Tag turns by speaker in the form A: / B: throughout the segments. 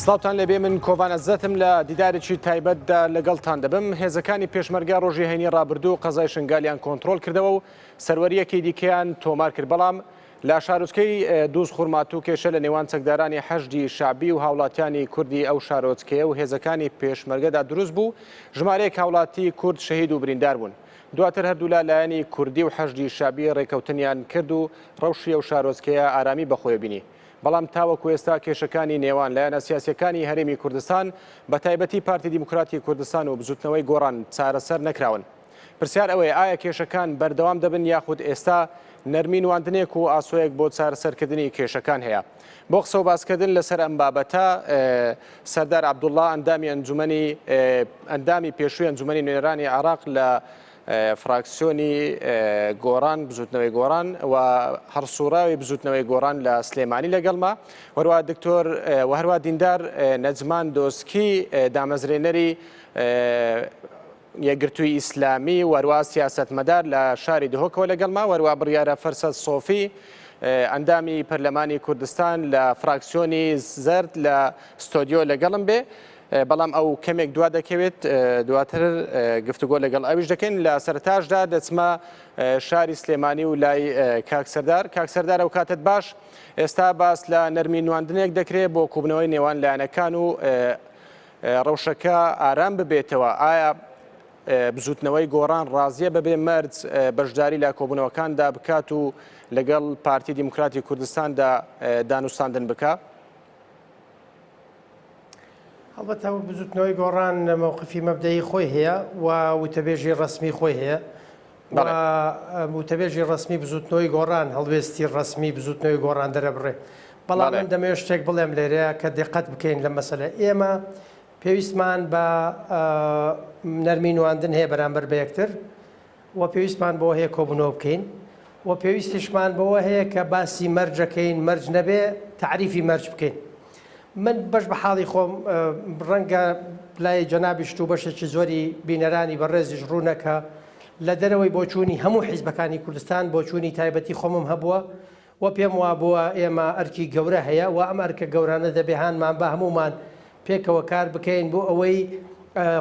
A: سڵاوتان لەبێ من کۆڤان عەزەتم لە دیدارێکی تایبەتدا لەگەڵتان دەبم. هێزەکانی پێشمەرگا ڕۆژی هەینی ڕابردوو قەزای شنگالیان کۆنتڕۆل کردەوە و سەروەریەکی دیکەیان تۆمار کرد. بەڵام لە شارۆچکەی دووس خوڕمات و کێشە لە نێوان چەکدارانی حەشدی شعبی و هاوڵاتیانی کوردی ئەو شارۆچکەیە و هێزەکانی پێشمەرگەدا دروست بوو. ژمارەیەک هاوڵاتی کورد شەهید و بریندار بوون. دواتر هەردوو لایەنی کوردی و حەشدی شعبی ڕێکەوتنیان کرد و ڕەوشی ئەو شارۆچکەیە ئارامی بەخۆی بینی. بەڵام تاوەکو ئێستا کێشەکانی نێوان لایەنە سیاسیەکانی هەرێمی کوردستان بە تایبەتی پارتی دیموکراتی کوردستان و بزوتنەوەی گۆڕان چارەسەر نەکراون. پرسیار ئەوەیە ئایا کێشەکان بەردەوام دەبن یاخود ئێستا نەرمی نواندنێک و ئاسۆیەک بۆ چارەسەرکردنی کێشەکان هەیە. بۆ قسە و باسکردن لەسەر ئەم بابەتە سەردار عەبدوڵڵا ئەندامی پێشووی ئەنجومەنی نوێنەرانی عێراق لە فراکسیۆنی گۆڕان بزوتنەوەی گۆڕان و هەرسوڕاوی بزوتنەوەی گۆڕان لە سلێمانی لەگەڵما وەروە دکتۆر و هەروە دیندار نەجمان دۆسکی دامەزرێنەری یەکگرتووی ئیسلامی وەروە سیاسەتمەدار لە شاری دهۆکەوە لەگەڵما وەروە بڕیارە فەرسەد سۆفی ئەندامی پەرلەمانی کوردستان لە فراکسیۆنی زەرد لە ستۆدیۆ لەگەڵم بێ. بەڵام ئەو کەمێک دوا دەکەوێت دواتر گفتوگۆ لەگەڵ ئەویش دەکەین. لە سەرتاشدا دەچمە شاری سلێمانی و لای کاکسەردار. کاکسەردار ئەو کاتت باش. ئێستا باس لە نەرمی نواندنێک دەکرێت بۆ کوبنەوەی نێوان لایەنەکان و ڕەوشەکە ئارام ببێتەوە. ئایا بزوتنەوەی گۆڕان ڕازیە بەبێ مەرج بەشداری لە کۆبوونەوەکاندا بکات و لەگەڵ پارتی دیموکراتی کوردستاندا دانوستاندن بکات؟
B: البته بزوتنەوەی گۆڕان مووقفی مەبدەیی خۆی هەیە و وتەبێژی ڕسمی خۆی هەیە. وتەبێژی ڕسمی بزوتنەوەی گۆڕان هەڵوێستی ڕسمی بزوتنەوەی گۆڕان دەرەبڕێ. بەڵام من دەمەوێت شتێک بڵێم لێرەیە کە دقت بکەین لە مەسەلە. ئێمە پێویستمان بە نەرمی نواندن هەیە بەرامبەر بە یەکتر و پێویستمان بۆ هەیە کۆبوونەوە بکەین و پێویستیشمان بەوە هەیە کە باسی مەرجەکەین مەرج نەبێ تعریفی مەرج بکەین. من بەش بە حاڵی خۆم ڕەنگە لای جەنابیشت و بەشێکی زۆری بینەرانی بەڕێزیش ڕوونەکە لە دەرەوەی بۆچوونی هەموو حیزبەکانی کوردستان بۆچوونی تایبەتی خۆمم هەبووە و پێم وا بووە ئێمە ئەرکی گەورە هەیە و ئەم ئەرکە گەورانە دەبێهانمان بە هەمومان پێکەوە کار بکەین بۆ ئەوەی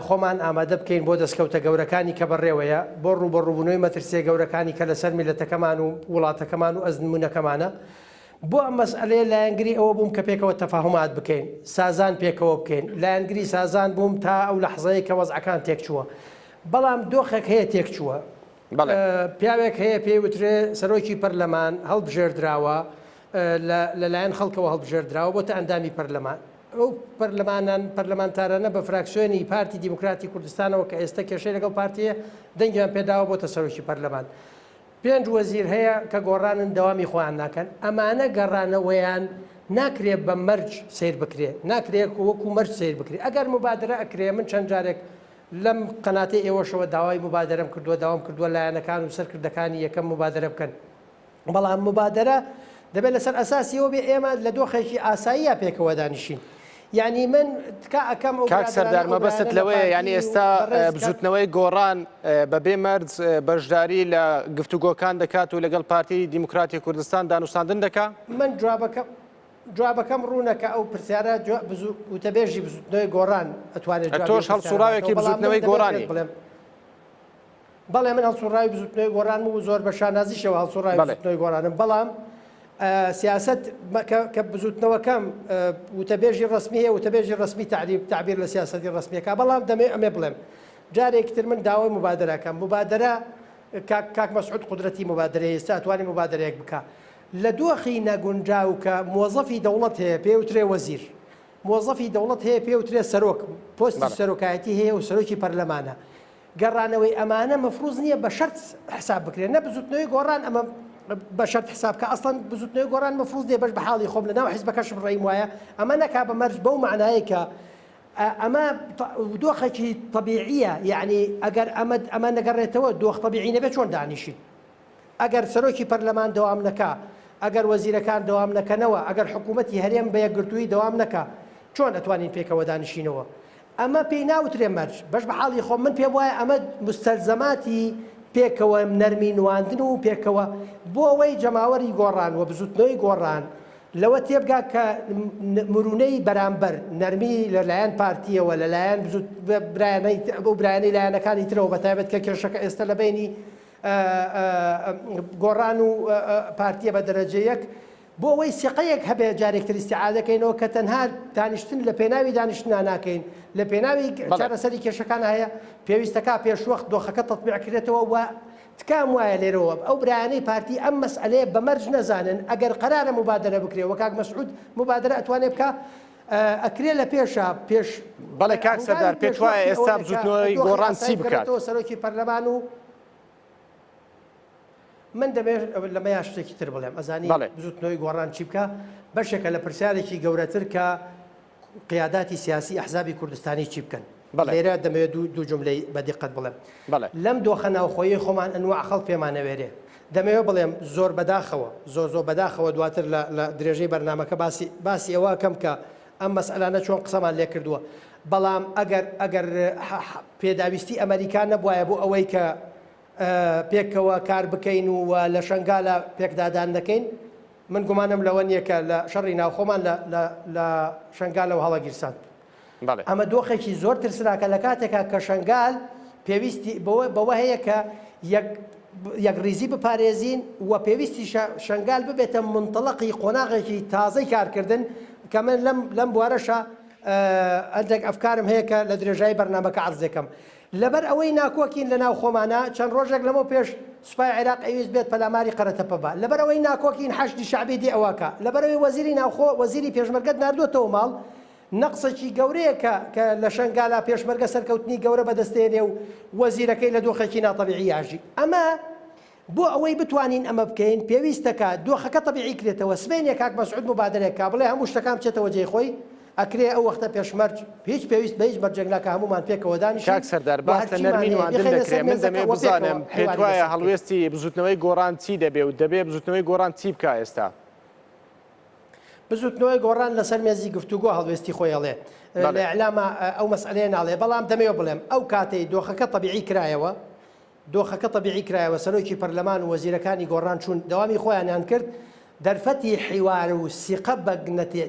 B: خۆمان ئامادە بکەین بۆ دەستکەوتە گەورەکانی کە بەڕێوەیە بۆ ڕوبەڕووبوونەوەی مەترسیە گەورەکانی کە لەسەر میلەتەکەمان و وڵاتەکەمان و ئەزمونونەکەمانە. بۆ ئەم مەسئلەیە لایەنگری ئەوە بووم کە پێکەوە تەفاهمات بکەین، سازان پێکەوە بکەین. لایەنگری سازان بووم تا ئەو لەحزەیە کە وەزعەکان تێکچووە. بەڵام دۆخێک هەیە تێکچووە. پیاوێک هەیە پێی وترێ سەرۆکی پەرلەمان هەڵبژێردراوە لەلایەن خەڵکەوە هەڵبژێردراوە بۆتە ئەندامی پەرلەمان. ئەو پەرلەمانتارانە بە فراکسیۆنی پارتی دیموکراتی کوردستانەوە کە ئێستا کێشەی لەگەڵ پارتیە دەنگیان پێداوە بۆتە سەرۆکی پەرلەمان. 5 وەزیر هەیە کە گۆڕانن دەوامی خۆیان ناکەن. ئەمانە گەڕانەوەیان ناکرێت بە مەرج سیر بکرێ، ناکرێت وەکو مەرج سیر بکرێ. ئەگەر مبادرە ئەکرێ، من چەند جارێک لەم قەناتی ئێوەشەوە داوای مبادرەم کردووە، داوام کردووە لایەنەکان و سەرکردەکانی یەکەم مبادرە بکەن. بەڵام مبادرە دەبێت لەسەر ئەساسیەوە بێ ئێمە لە دۆخێکی ئاساییە پێکەوە دانیشین. یعنی من
A: کاک سەردار مەبەست لەوەیە یعنی ئێستا بزوتنەوەی گۆڕان بەبێ مەرج بەشداری لە گفتوگۆکان دەکات و لەگەڵ پارتی دیموکراتی کوردستان دانوستاندن دەکات.
B: من جوابەکەم ڕوونەکە ئەو پرسیارە وتەبێژی بزوتنەوەی گۆڕان ئەتوانێت
A: تۆش هەڵسوڕاوێکی بزوتنەوەی گۆڕانی.
B: بەڵێ من هەڵسوڕاوی بزوتنەوەی گۆڕان و زۆر بە شانازیشەوە هەڵسوڕاوی بزوتنەوەی گۆڕانم. بەڵام سیاست کە بزوتنەوەکەم وتەبێژی ڕسمی هەیە، وتەبێژی ڕسمی تعبیر لە سیاسەتی ڕسمیەکە. بەڵام دەمێ ئەمێ بڵێم جارێکتر من داوای مبادرەکەم. مبادرە کاک مەسعود قودرەتی مبادرەیە ئێستا ئەتوانێت مبادرەیەک بکە لە دۆخی نەگونجاو کە مۆزەفی دەوڵەت هەیە پێوترێ وەزیر، مۆزەفی دەوڵەت هەیە پێوترێ سەرۆک، پۆستی سەرۆکایەتی هەیە و سەرۆکی پەرلەمانە. گەڕانەوەی ئەمانە مەفروض نییە بە شەرت حساب بکرێن. نە بزوتنەوەی گۆڕان ئەمە بە شەرت حساب کە ئەسڵەن بزوتنەوەی گۆڕان مەفروض نییە. بەش بە حاڵی خۆم لەناو حیزبەکەشم ڕێیم وایە ئەمە نەکا بە مەرج بەو معنایە کە ئەمە دۆخێکی طبیعیە. یعنی ئەگەر ئەمە نەگەڕێتەوە دۆخ طبیعی نەبێت چۆن دانیشین؟ ئەگەر سەرۆکی پەرلەمان دەوام نەکا، ئەگەر وەزیرەکان دەوام نەکەنەوە، ئەگەر حکوومەتی هەرێم بە یەکگرتووی دەوام نەکا، چۆن ئەتوانین پێکەوە دانیشینەوە؟ ئەمە پێی ناوترێ مەرج. بەش بە حاڵی خۆم من پێم وایە ئەمە مستەلزەماتی پێکەوە نەرمی نواندن و پێکەوە بۆ ئەوەی جەماوەری گۆڕان و بزوتنەوەی گۆڕان لەوە تێبگا کە مرونەی بەرامبەر نەرمی لەلایەن پارتیەوە لەلایەن بۆ برایانەی لایەنەکانی ترەوە بەتایبەت کە کێشەکە ئێستا لە بینی گۆڕان و پارتیە بە دەرەجە یەک بۆ ئەوەی سیقەیەک هەبێ جارێکتر استیعادەکەینەوە کە تەنها دانیشتن لە پێناوی دانیشتنا ناکەین لە پێناوی چارەسەری کێشەکان هەیە پێویستەکە پێشوەخت دۆخەکە تەطبیعکرێتەوە و تکام وایە لێرەوە ئەو برایانەی پارتی ئەم مەسئلەیە بەمەرج نەزانن ئەگەر قەرارە مبادرە بکرێ وە کاک مەسعود مبادرە ئەتوانێت بکە ئەکرێ لە پێشە پێش
A: بەڵێ کاک سەردار پێت وایە ئێستا بزوتنەوەی گۆڕان چی بکات
B: سەرۆکی پەرلەمان و من دەبێت لەمە یا شتێکی تر بڵێم ئەزانی بزوتنەوەی گۆڕان چی بکە بەشێکە لە پرسیارێکی گەورەتر کە قیاداتی سیاسی ئەحزابی کوردستانی چی بکەن لێرە دەمەوێت دوو جملەی بەدیقەت بڵێم لەم دۆخە ناوخۆیی خۆمان ئەنواع خەڵک پێمانەوێرێ دەمەوێت بڵێم زۆر بەداخەوە زۆر بەداخەوە دواتر لە درێژەی بەرنامەکە باسی ئەوە کەم کە ئەم مەسئلانە چۆن قسەمان لێ کردووە بەڵام ئەگەر پێداویستی ئەمریکا نەبوایە بۆ ئەوەی کە پێکەوە کار بکەین و لە شنگالە پێکدادان دەکەین من گومانم لەوە نییە کە لە شەڕی ناوخۆمان لە شنگالە و هەڵەگیرسان ئەمە دۆخێکی زۆر ترسراکە لە کاتێکا کە شنگال پێویستی بەوە هەیە کە یەک ریزی بپارێزین و پێویستی شنگال ببێتە منتەڵەقی قۆناغێکی تازەی کارکردن کە من لەم بوارەشە ئەندێک ئەفکارم هەیە کە لە درێژایی بەرنامەکە عەرز دەکەم لەبەر ئەوەی ناکۆکین لە ناو خۆمانە چەند ڕۆژێک لەمە پێش سوپای عێراق ئەویست بێت پەلاماری قەرەتەپەبا لەبەر ئەوەی ناکۆکین حەشدی شعبی دی ئەوەکە لەبەر ئەوەی وەزیری ناوخۆ وەزیری پێشمەرگەت ناردوێتەوە ماڵ نەقسێکی گەورەیە کە لە شنگالە پێشمەرگە سەرکەوتنی گەورە بەدەستێنێ و وەزیرەکەی لە دۆخێکی ناتەبیعی یاژی ئەمە بۆ ئەوەی بتوانین ئەمە بکەین پێویستەکە دۆخەکە تەبیعی کرێتەوە سبەینێک کاک مەسعود مبادرێکا بڵێ هەموو شتەکان بچێتەوە جێی خۆی ئەکرێ ئەو وەختە پێشمەرج هیچ پێویست بە هیچ مەرجێکلاکە هەمومان پێکەوە دانیشین
A: کاک سەردار باس لە نەرمین واندن دەکرێت من دەمێ بزانم پێت وایە هەڵوێستی بزوتنەوەی گۆڕان چی دەبێ و دەبێ بزوتنەوەی گۆڕان چی بکە ئێستا
B: بزوتنەوەی گۆڕان لەسەر مێزی گفتوگۆ هەڵوێستی خۆی هەڵێ لە ئەعلامە ئەو مەسئلەیە ناڵێ بەڵام دەمەوێت بڵێم ئەو کاتەی دۆخەکە تەبیعی کرایەوە دۆخەکە تەبیعی کرایەوە سەرۆکی پەرلەمان و وەزیرەکانی گۆڕان چوون دەوامی خۆیانیان کرد دەرفەتی حیوار و سیقە بە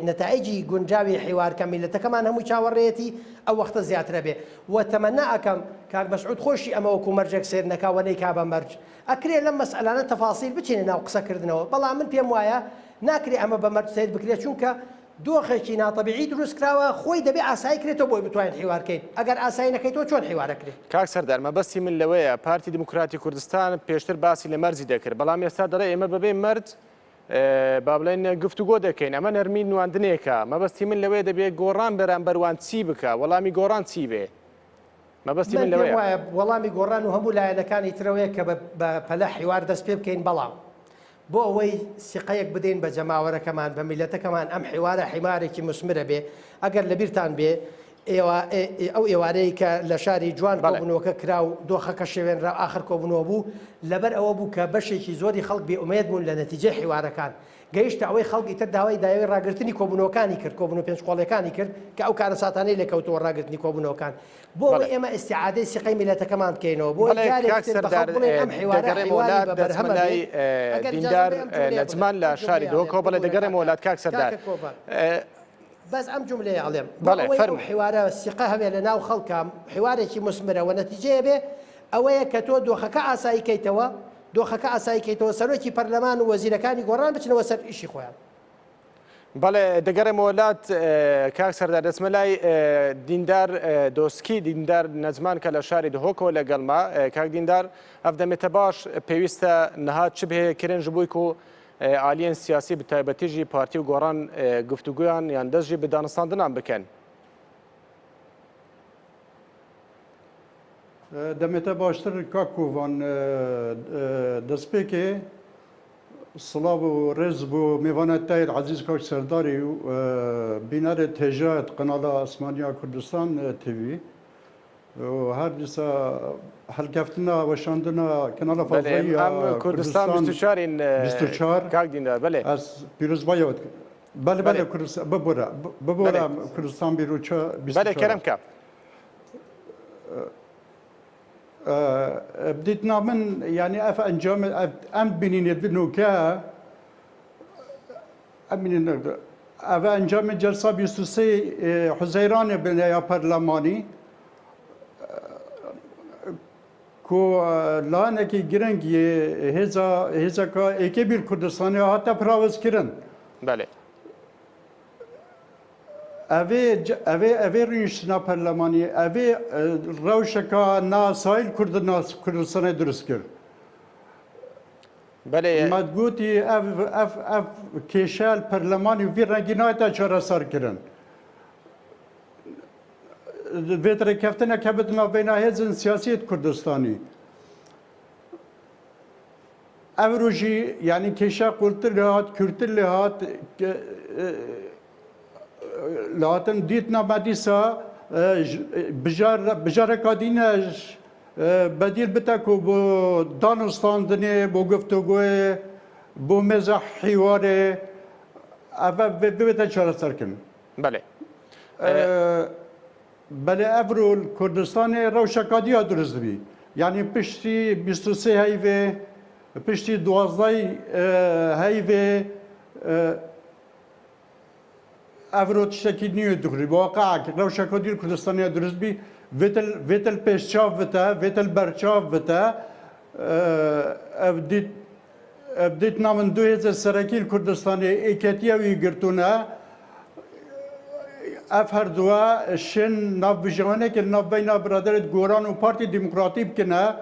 B: نەتائیجی گونجاوی حیوارکە میلەتەکەمان هەمووی چاوەڕێتی ئەو وەختە زیاترە بێ و تەمەنا ئەکەم کاک مەسعود خۆشی ئەمە وەکو مەرجێک سێر نەکاوەنەی کا بە مەرج ئەکرێ لەم مەسئلانە تەفاسیل بچینە ناو قسەکردنەوە بەڵام من پێم وایە ناکرێ ئەمە بە مەرج سیر بکرێت چونکە دۆخێکی ناتەبیعی دروست کراوە خۆی دەبێ ئاسایی کرێتەوە بۆی بتوانین حیوارکەین ئەگەر ئاسایی نەکەیتەوە چۆن حیوارەکرێت
A: کاک سەردار مەبەستی من لەوەیە پارتی دموکراتی کوردستان پێشتر باسی لە مەرجی دەکرد بەڵام ئێستا دەڵێ ئێمە بەبێ مەرج با بڵێن گفتوگۆ دەکەین ئەمە نەرمی نواندنێکە مەبەستی من لەوەیە دەبێت گۆڕان بەرامبەروان چی بکە وەڵامی گۆڕان چی بێ مەبەستی من لەوەیە
B: وەڵامی گۆڕان و هەموو لایەنەکانی ترەوەیە کە بە پەلە حیوار دەست پێ بکەین بەڵام بۆ ئەوەی سیقەیەک بدەین بە جەماوەرەکەمان بە میلەتەکەمان ئەم حیوارە حیمارێکی مسمرە بێ ئەگەر لەبیرتان بێ ئەو ئێوارەی کە لە شاری جوان کۆبوونەوەکە کرا و دۆخەکە شێوێنرا ئاخر کۆبوونەوە بوو لەبەر ئەوە بوو کە بەشێکی زۆری خەڵک بێئومێد بوون لە نەتیجەی حیوارەکان گەیشتە ئەوەی خەڵکی تر داوای داوای ڕاگررتنی کۆبوونەوەکانی کرد کۆبوون پێنج قۆڵەکانی کرد کە ئەو کارە ساتانەی لەکەوتەوە ڕاگررتنی کۆبوونەوەکان بۆ ئێمە ئیسیعادەی سیقەی میلەتەکەمان بکەینەوە بۆ
A: دیندار نەجمان لە شاری دۆکەوە بەڵێ دەگەڕێمە وڵات کاک سەردار
B: بەس ئەم جملەیە ئەڵێم بەڵێ حیوارە سیقە هەبێ لە ناو خەڵکە حیوارێکی مسمرە و نەتیجەیە بێ ئەوەیە کە تۆ دۆخەکە ئاسایی کەیتەوە دۆخەکە ئاسایی کەیتەوە سەرۆکی پەرلەمان و وەزیرەکانی گۆڕان بچنەوە سەر ئیشی خۆیان
A: بەڵێ دەگەڕێمە وڵات کاک سەردار دەچمە لای دیندار دۆسکی دیندار نەجمان کە لە شاری دهۆکەوە لەگەڵما کاک دیندار ئەف دەمێتە باش پێویستە نەهات چ بهەیە کرێن ji بووی و ئالیەن سیاسی بە تایبەتیژی پارتی و گۆڕان گفتوگویان یان دەستژی بە دانستاندنان بکەن
C: دەمێتە باشتر کاکووان دەستپێکێ سڵاو و ڕێز بۆ میوانەت تایر عزیز کاک سەرداری و بینەرێت هێژایەت قەناڵە ئەسمانیا کوردستان تیوی هەر دیسا هەڵکەفتنە وەشاندنە کەناڵە فەزایی
A: کوردستان 24 کاک دیندار بەڵێ
C: ئەس پیرۆزبایەوە بەڵێ بەڵێ ببۆرە کوردستان بیرۆچە
A: بەڵێ کەرەم کە
C: بديتنا من يعني اف انجام ام بنين يدنو كا امین او انجام جلسه 23 حزیران بنای پارلمانی کو لانه کی گرنگی هزا کا اکبیر کردستانی حتی پراوز کردن
A: بله
C: اوه رینشتنا پارلمانی اوه روشکا ناسایل کردستان درست کرد
A: بله
C: مدگوتی اف کشال پارلمانی وی رنگی نایتا چارا سر کردن ویتر کفتن کبتنا بین هزن سیاسیت کردستانی اوروجی یعنی کشا قلتر لحات کورتر لحات لاتن دیتنا مدیسا بجار کادینه بدیل بتاکو بو دانستاندنه بو گفتگوه بو مزح حواره اوه ببتا چاره سرکن
A: بله
C: بله افرول کردستان روشکادی ها درست بی یعنی پشتی 23 هیوه پشتی 12 هیوه افرو تشتكي نيو دغري واقع لو شكودي كردستانيا درست بي فيتل بيشاف بتا فيتل برشاف بتا بديت نامن دو هزار سركي الكردستاني ايكاتيا ويغرتونا افهر دوا شن ناف بجوانه كل ناف بين برادرت غوران و بارتي ديمقراطي بكنا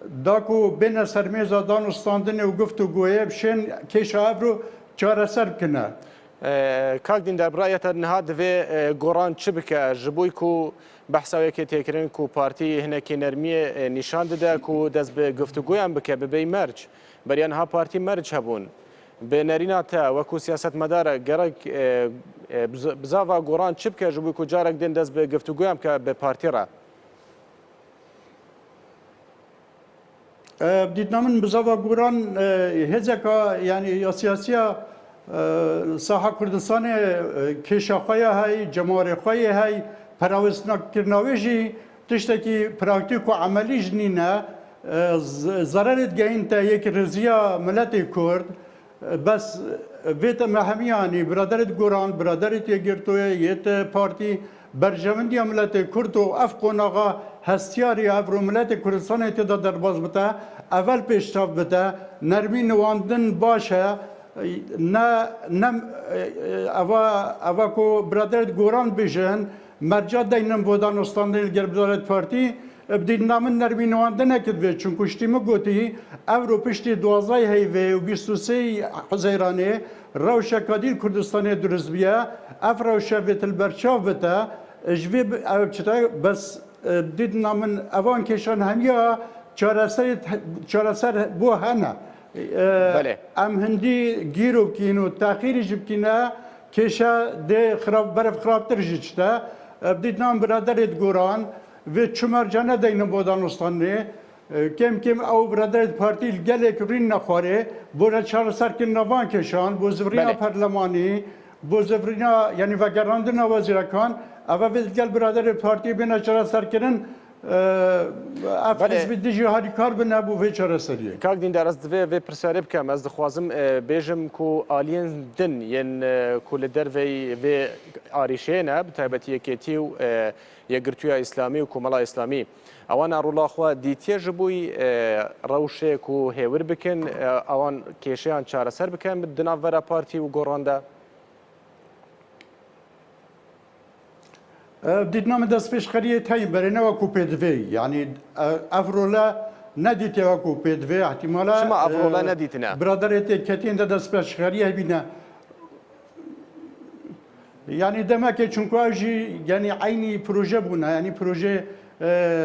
C: داكو بين سرميزا دانستاندن و گفتگوه شن كيشا افرو چاره سر بكنا
A: کاک دیندار برایەتە نها دەوێ گۆڕان چ بکە ji بووی ku بەحساوێکی تێکردن ku پارتی هەنێکی نەرمیە نیشان دەدا ku دەست بە گفتوگویان بکە ببێ مەرج بەریانها پارتی مەرج هەبوون بێنەریناتە وەکو سیاستمەدارە گەڕک بزاوا گۆڕان چ بکە ji بووی ku جارێک دێن دەست بە گفتوگویان بکە بە پارتیڕە
C: بديت نامن بزاوا غوران هزكا يعني يا سياسيه ساحه كردستان كشاخايا هاي جمهورية هاي پراوسنا كرناويجي تشتكي براكتيكو عملي جنينه ضررت جاين تا يك رزيا ملتي كرد بس بيت مهمياني برادرت غوران برادرت يگرتو يت بارتي برجمندي ملتي كردو افقوناغا هستياري ابرو ملتي كردستان تدا درباز بتا اول پیشتاف بتا نرمي نواندن باشه نه اوا کو برادرت گوران بیشن مرجع دینم بودن استاندل گربدارت پارتی بدید نامن نرمینوانده نکد به چون کشتی مگوتی اورو پشتی 12 هیوه و 23 حزیرانه روشا کادیل کردستان درست بیا اف روشا بیت البرچاو بتا جوی چطور بس بدید نامن اوان کشان همیا چارسر بو هنه
A: بله
C: ام هندی گیرو کینو تاخیری جبکینا کشا ده خراب برف خراب ترجیچتا بدید نام برادرت گوران و چمر جانه دینم بودن استانه کم او برادرت پارتی گله کرین نخواره بوده چهار سر که نوان کشان بو زفرینا پارلمانی بو زفرینا یعنی وگراندن وزیرکان اما گل برادرت پارتی بینا چهار سر کرن افرز بدیجی هاری کار بنابو وی چاره سریه
A: کاک دیندار از دوی وی پرسیاری بکم از دخوازم بیجم کو آلین دن ین کو لدر وی آریشه نه بتایبتی یکیتی و یگرتویا اسلامی و کوملا اسلامی اوان ارولا خوا دیتیه جبوی روشه کو هیور بکن اوان کیشیان چاره سر بکن بدنا ورا پارتی و گورانده
C: بديت نام دست پیش خریه تایم برای نوکو پیدوی یعنی افرولا ندیتی وکو پیدوی احتمالا
A: شما افرولا ندیتنا
C: برادرت کتین دست پیش خریه بینه یعنی دمه که چونکو اوجی یعنی عینی پروژه بونه یعنی پروژه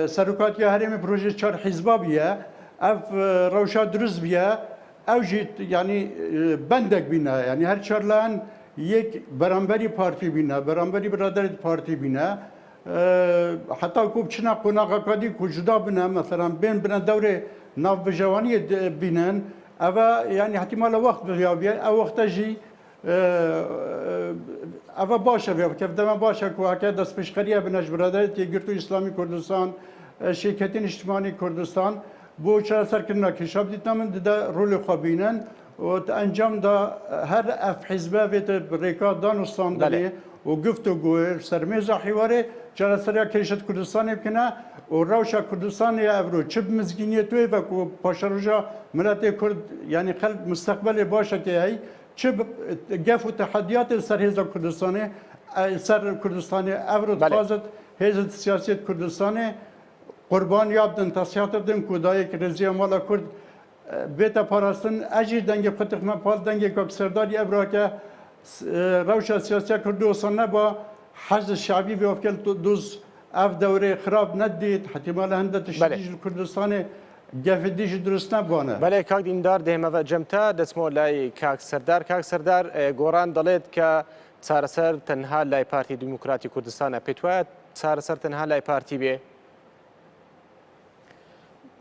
C: سرکاتی هرم پروژه چار حزبا بیه اف روشا درست بیه اوجی یعنی بندک بینه یعنی هر چارلان یک برانبری پارتی بینه برانبری برادرت پارتی بینه حتی کوب چنا قناقه کدی کجدا بینه مثلا بین دوره ناف بجوانی بینن اوا یعنی احتمال وقت بیابیه او وقت جی اوا باشه بیا که دم باشه که هک دست پیشخریه بنش برادرت یگرتو اسلامی کردستان شرکتین اجتماعی کردستان بو چرا سرکرنا کشاب دیدم ده رول خوابینن وانجام دا هر اف حزبه بيت بريكا دانستان دلي وقفتو قوير سرميزا حواري جرى سريع كيشت كردستان بكنا وروشا كردستان ابرو تشب مزجينيتو وكو باشروجا ملاتي كرد يعني خلق مستقبل باشا هي تشب قفو تحديات سرهيزا كردستاني سر كردستاني ابرو تفازت هيزة سياسة كردستاني قربان يابدن تصيات بدن كودايك رزيا مالا كرد بيتا باراستن اجي دنگي فتح ما پال دنگي كوك سرداري ابراكه روشا سياسة كردستان با حشد الشعبي بوفكل دوز اف دوري خراب نديت احتمال هنده تشديج الكردستاني جافديش درست نبوانه
A: بله کاک دیندار دهمه و جمتا دسمو لای کاک سردار گوران دلید که چارەسەر تەنها لای پارتی دیموکراتی کوردستانە پێت وایە چارەسەر تەنها لای پارتی بێ؟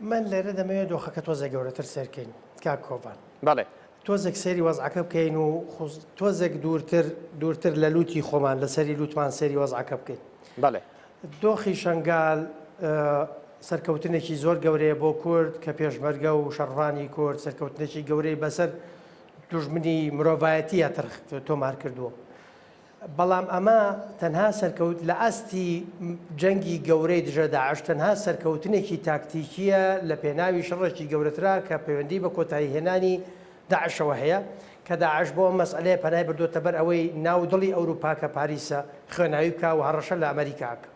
B: من لێرە دەمەوێت دۆخەکە تۆزێک گەورەتر سەرکەین کاک کۆڤان.
A: بەڵێ
B: تۆزێک سەیری وەزعەکە بکەین و تۆزێک دوورتر لە لوتی خۆمان لەسەری لوتمان سەیری وەزعەکە بکەین.
A: بەڵێ
B: دۆخی شەنگال سەرکەوتنێکی زۆر گەورەیە بۆ کورد کە پێشمەرگە و شەڕوانی کورد سەرکەوتنێکی گەورەی بەسەر دوژمنی مرۆڤایەتیە تۆمار کردووە. بەڵام ئەمە تەنها سەرکەوت لە ئاستی جەنگی گەورەی دژە داعش تەنها سەرکەوتنێکی تاکتیکیە لە پێناوی شەڕێکی گەورەترا کە پەیوەندی بە کۆتایی هێنانی داعشەوە هەیە کە داعش بۆ مەسئلەیە پەنای بردوۆتە بەر ئەوەی ناودڵی ئەوروپا کە پاریسە خوێناوی بکە و هەڕەشە لە ئەمریکاکە.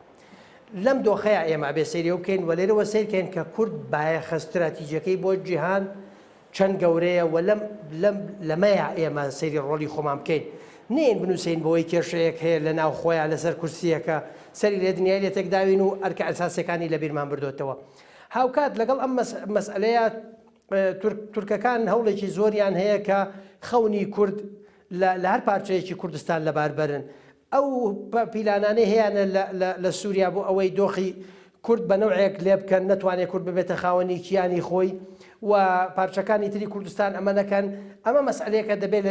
B: لەم دۆخەیە ئێمە بێ سەیری بکەین و لێرەوە سیرکەین کە کورد بایەخە استراتیژیەکەی بۆ جیهان چەند گەورەیە و لەمەیە ئێمە سەیری ڕۆلی خۆمان بکەین. نین بنووسین بۆی کێشەیەک هەیە لە ناو خۆیان لەسەر کورسیەکە سەری لێ دنیای لێ تێکداوین و ئەرکە ئەساسیەکانی لە بیرمان بردوێتەوە. هاوکات لەگەڵ ئەم مەسئلەیە تورکەکان هەوڵێکی زۆریان هەیە کە خەونی کورد لە هەر پارچەیەکی کوردستان لەباربەرن. ئەو پیلانانەی هەیەە لە سووریا بۆ ئەوەی دۆخی کورد بە نەوعێک لێ بکەن نەتوانێت کورد ببێتە خاوەنی کیانی خۆی و پارچەکانی تری کوردستان ئەمە نەکەن. ئەمە مەسئلەیەکە دەبێت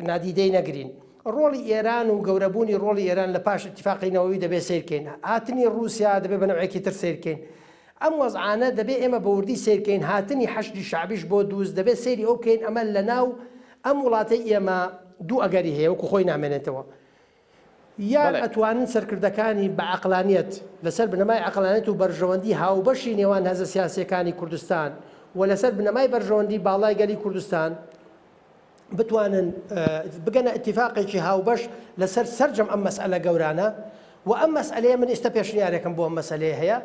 B: نادیدەی نەگرین. ڕۆڵی ئێران و گەورەبوونی ڕۆڵی ئێران لە پاش اتفاقینەوەی دەبێت سیرکەین. هاتنی رووسیا دەبێت بە نەوعێکی تر سیرکەین. ئەم وەزعانە دەبێت ئێمە بە وردی سیرکەین. هاتنی حەشدی شعبیش بۆ دووز دەبێت سەیری ئەو بکەین ئەمە لە ناو ئەم وڵاتەی ئێمە دوو ئەگەری هەیە وەکو خۆی نامێنێتەوە. یان ئەتوانن سەرکردەکانی بە عەقلانیەت لەسەر بنەمای عەقلانیەت و بەرژەوەندی هاوبەشی نێوان هەزە سیاسیەکانی کوردستان و لەسەر بنەمای بەرژەوەندی باڵای گەلی کوردستان بتوانن بگەنە ئیتیفاقێکی هاوبەش لەسەر سەرجەم ئەم مەسئلە گەورانە و ئەم مەسئلەیە من ئێستا پێشنیارێکم بۆ ئەم مەسئلەیە هەیە.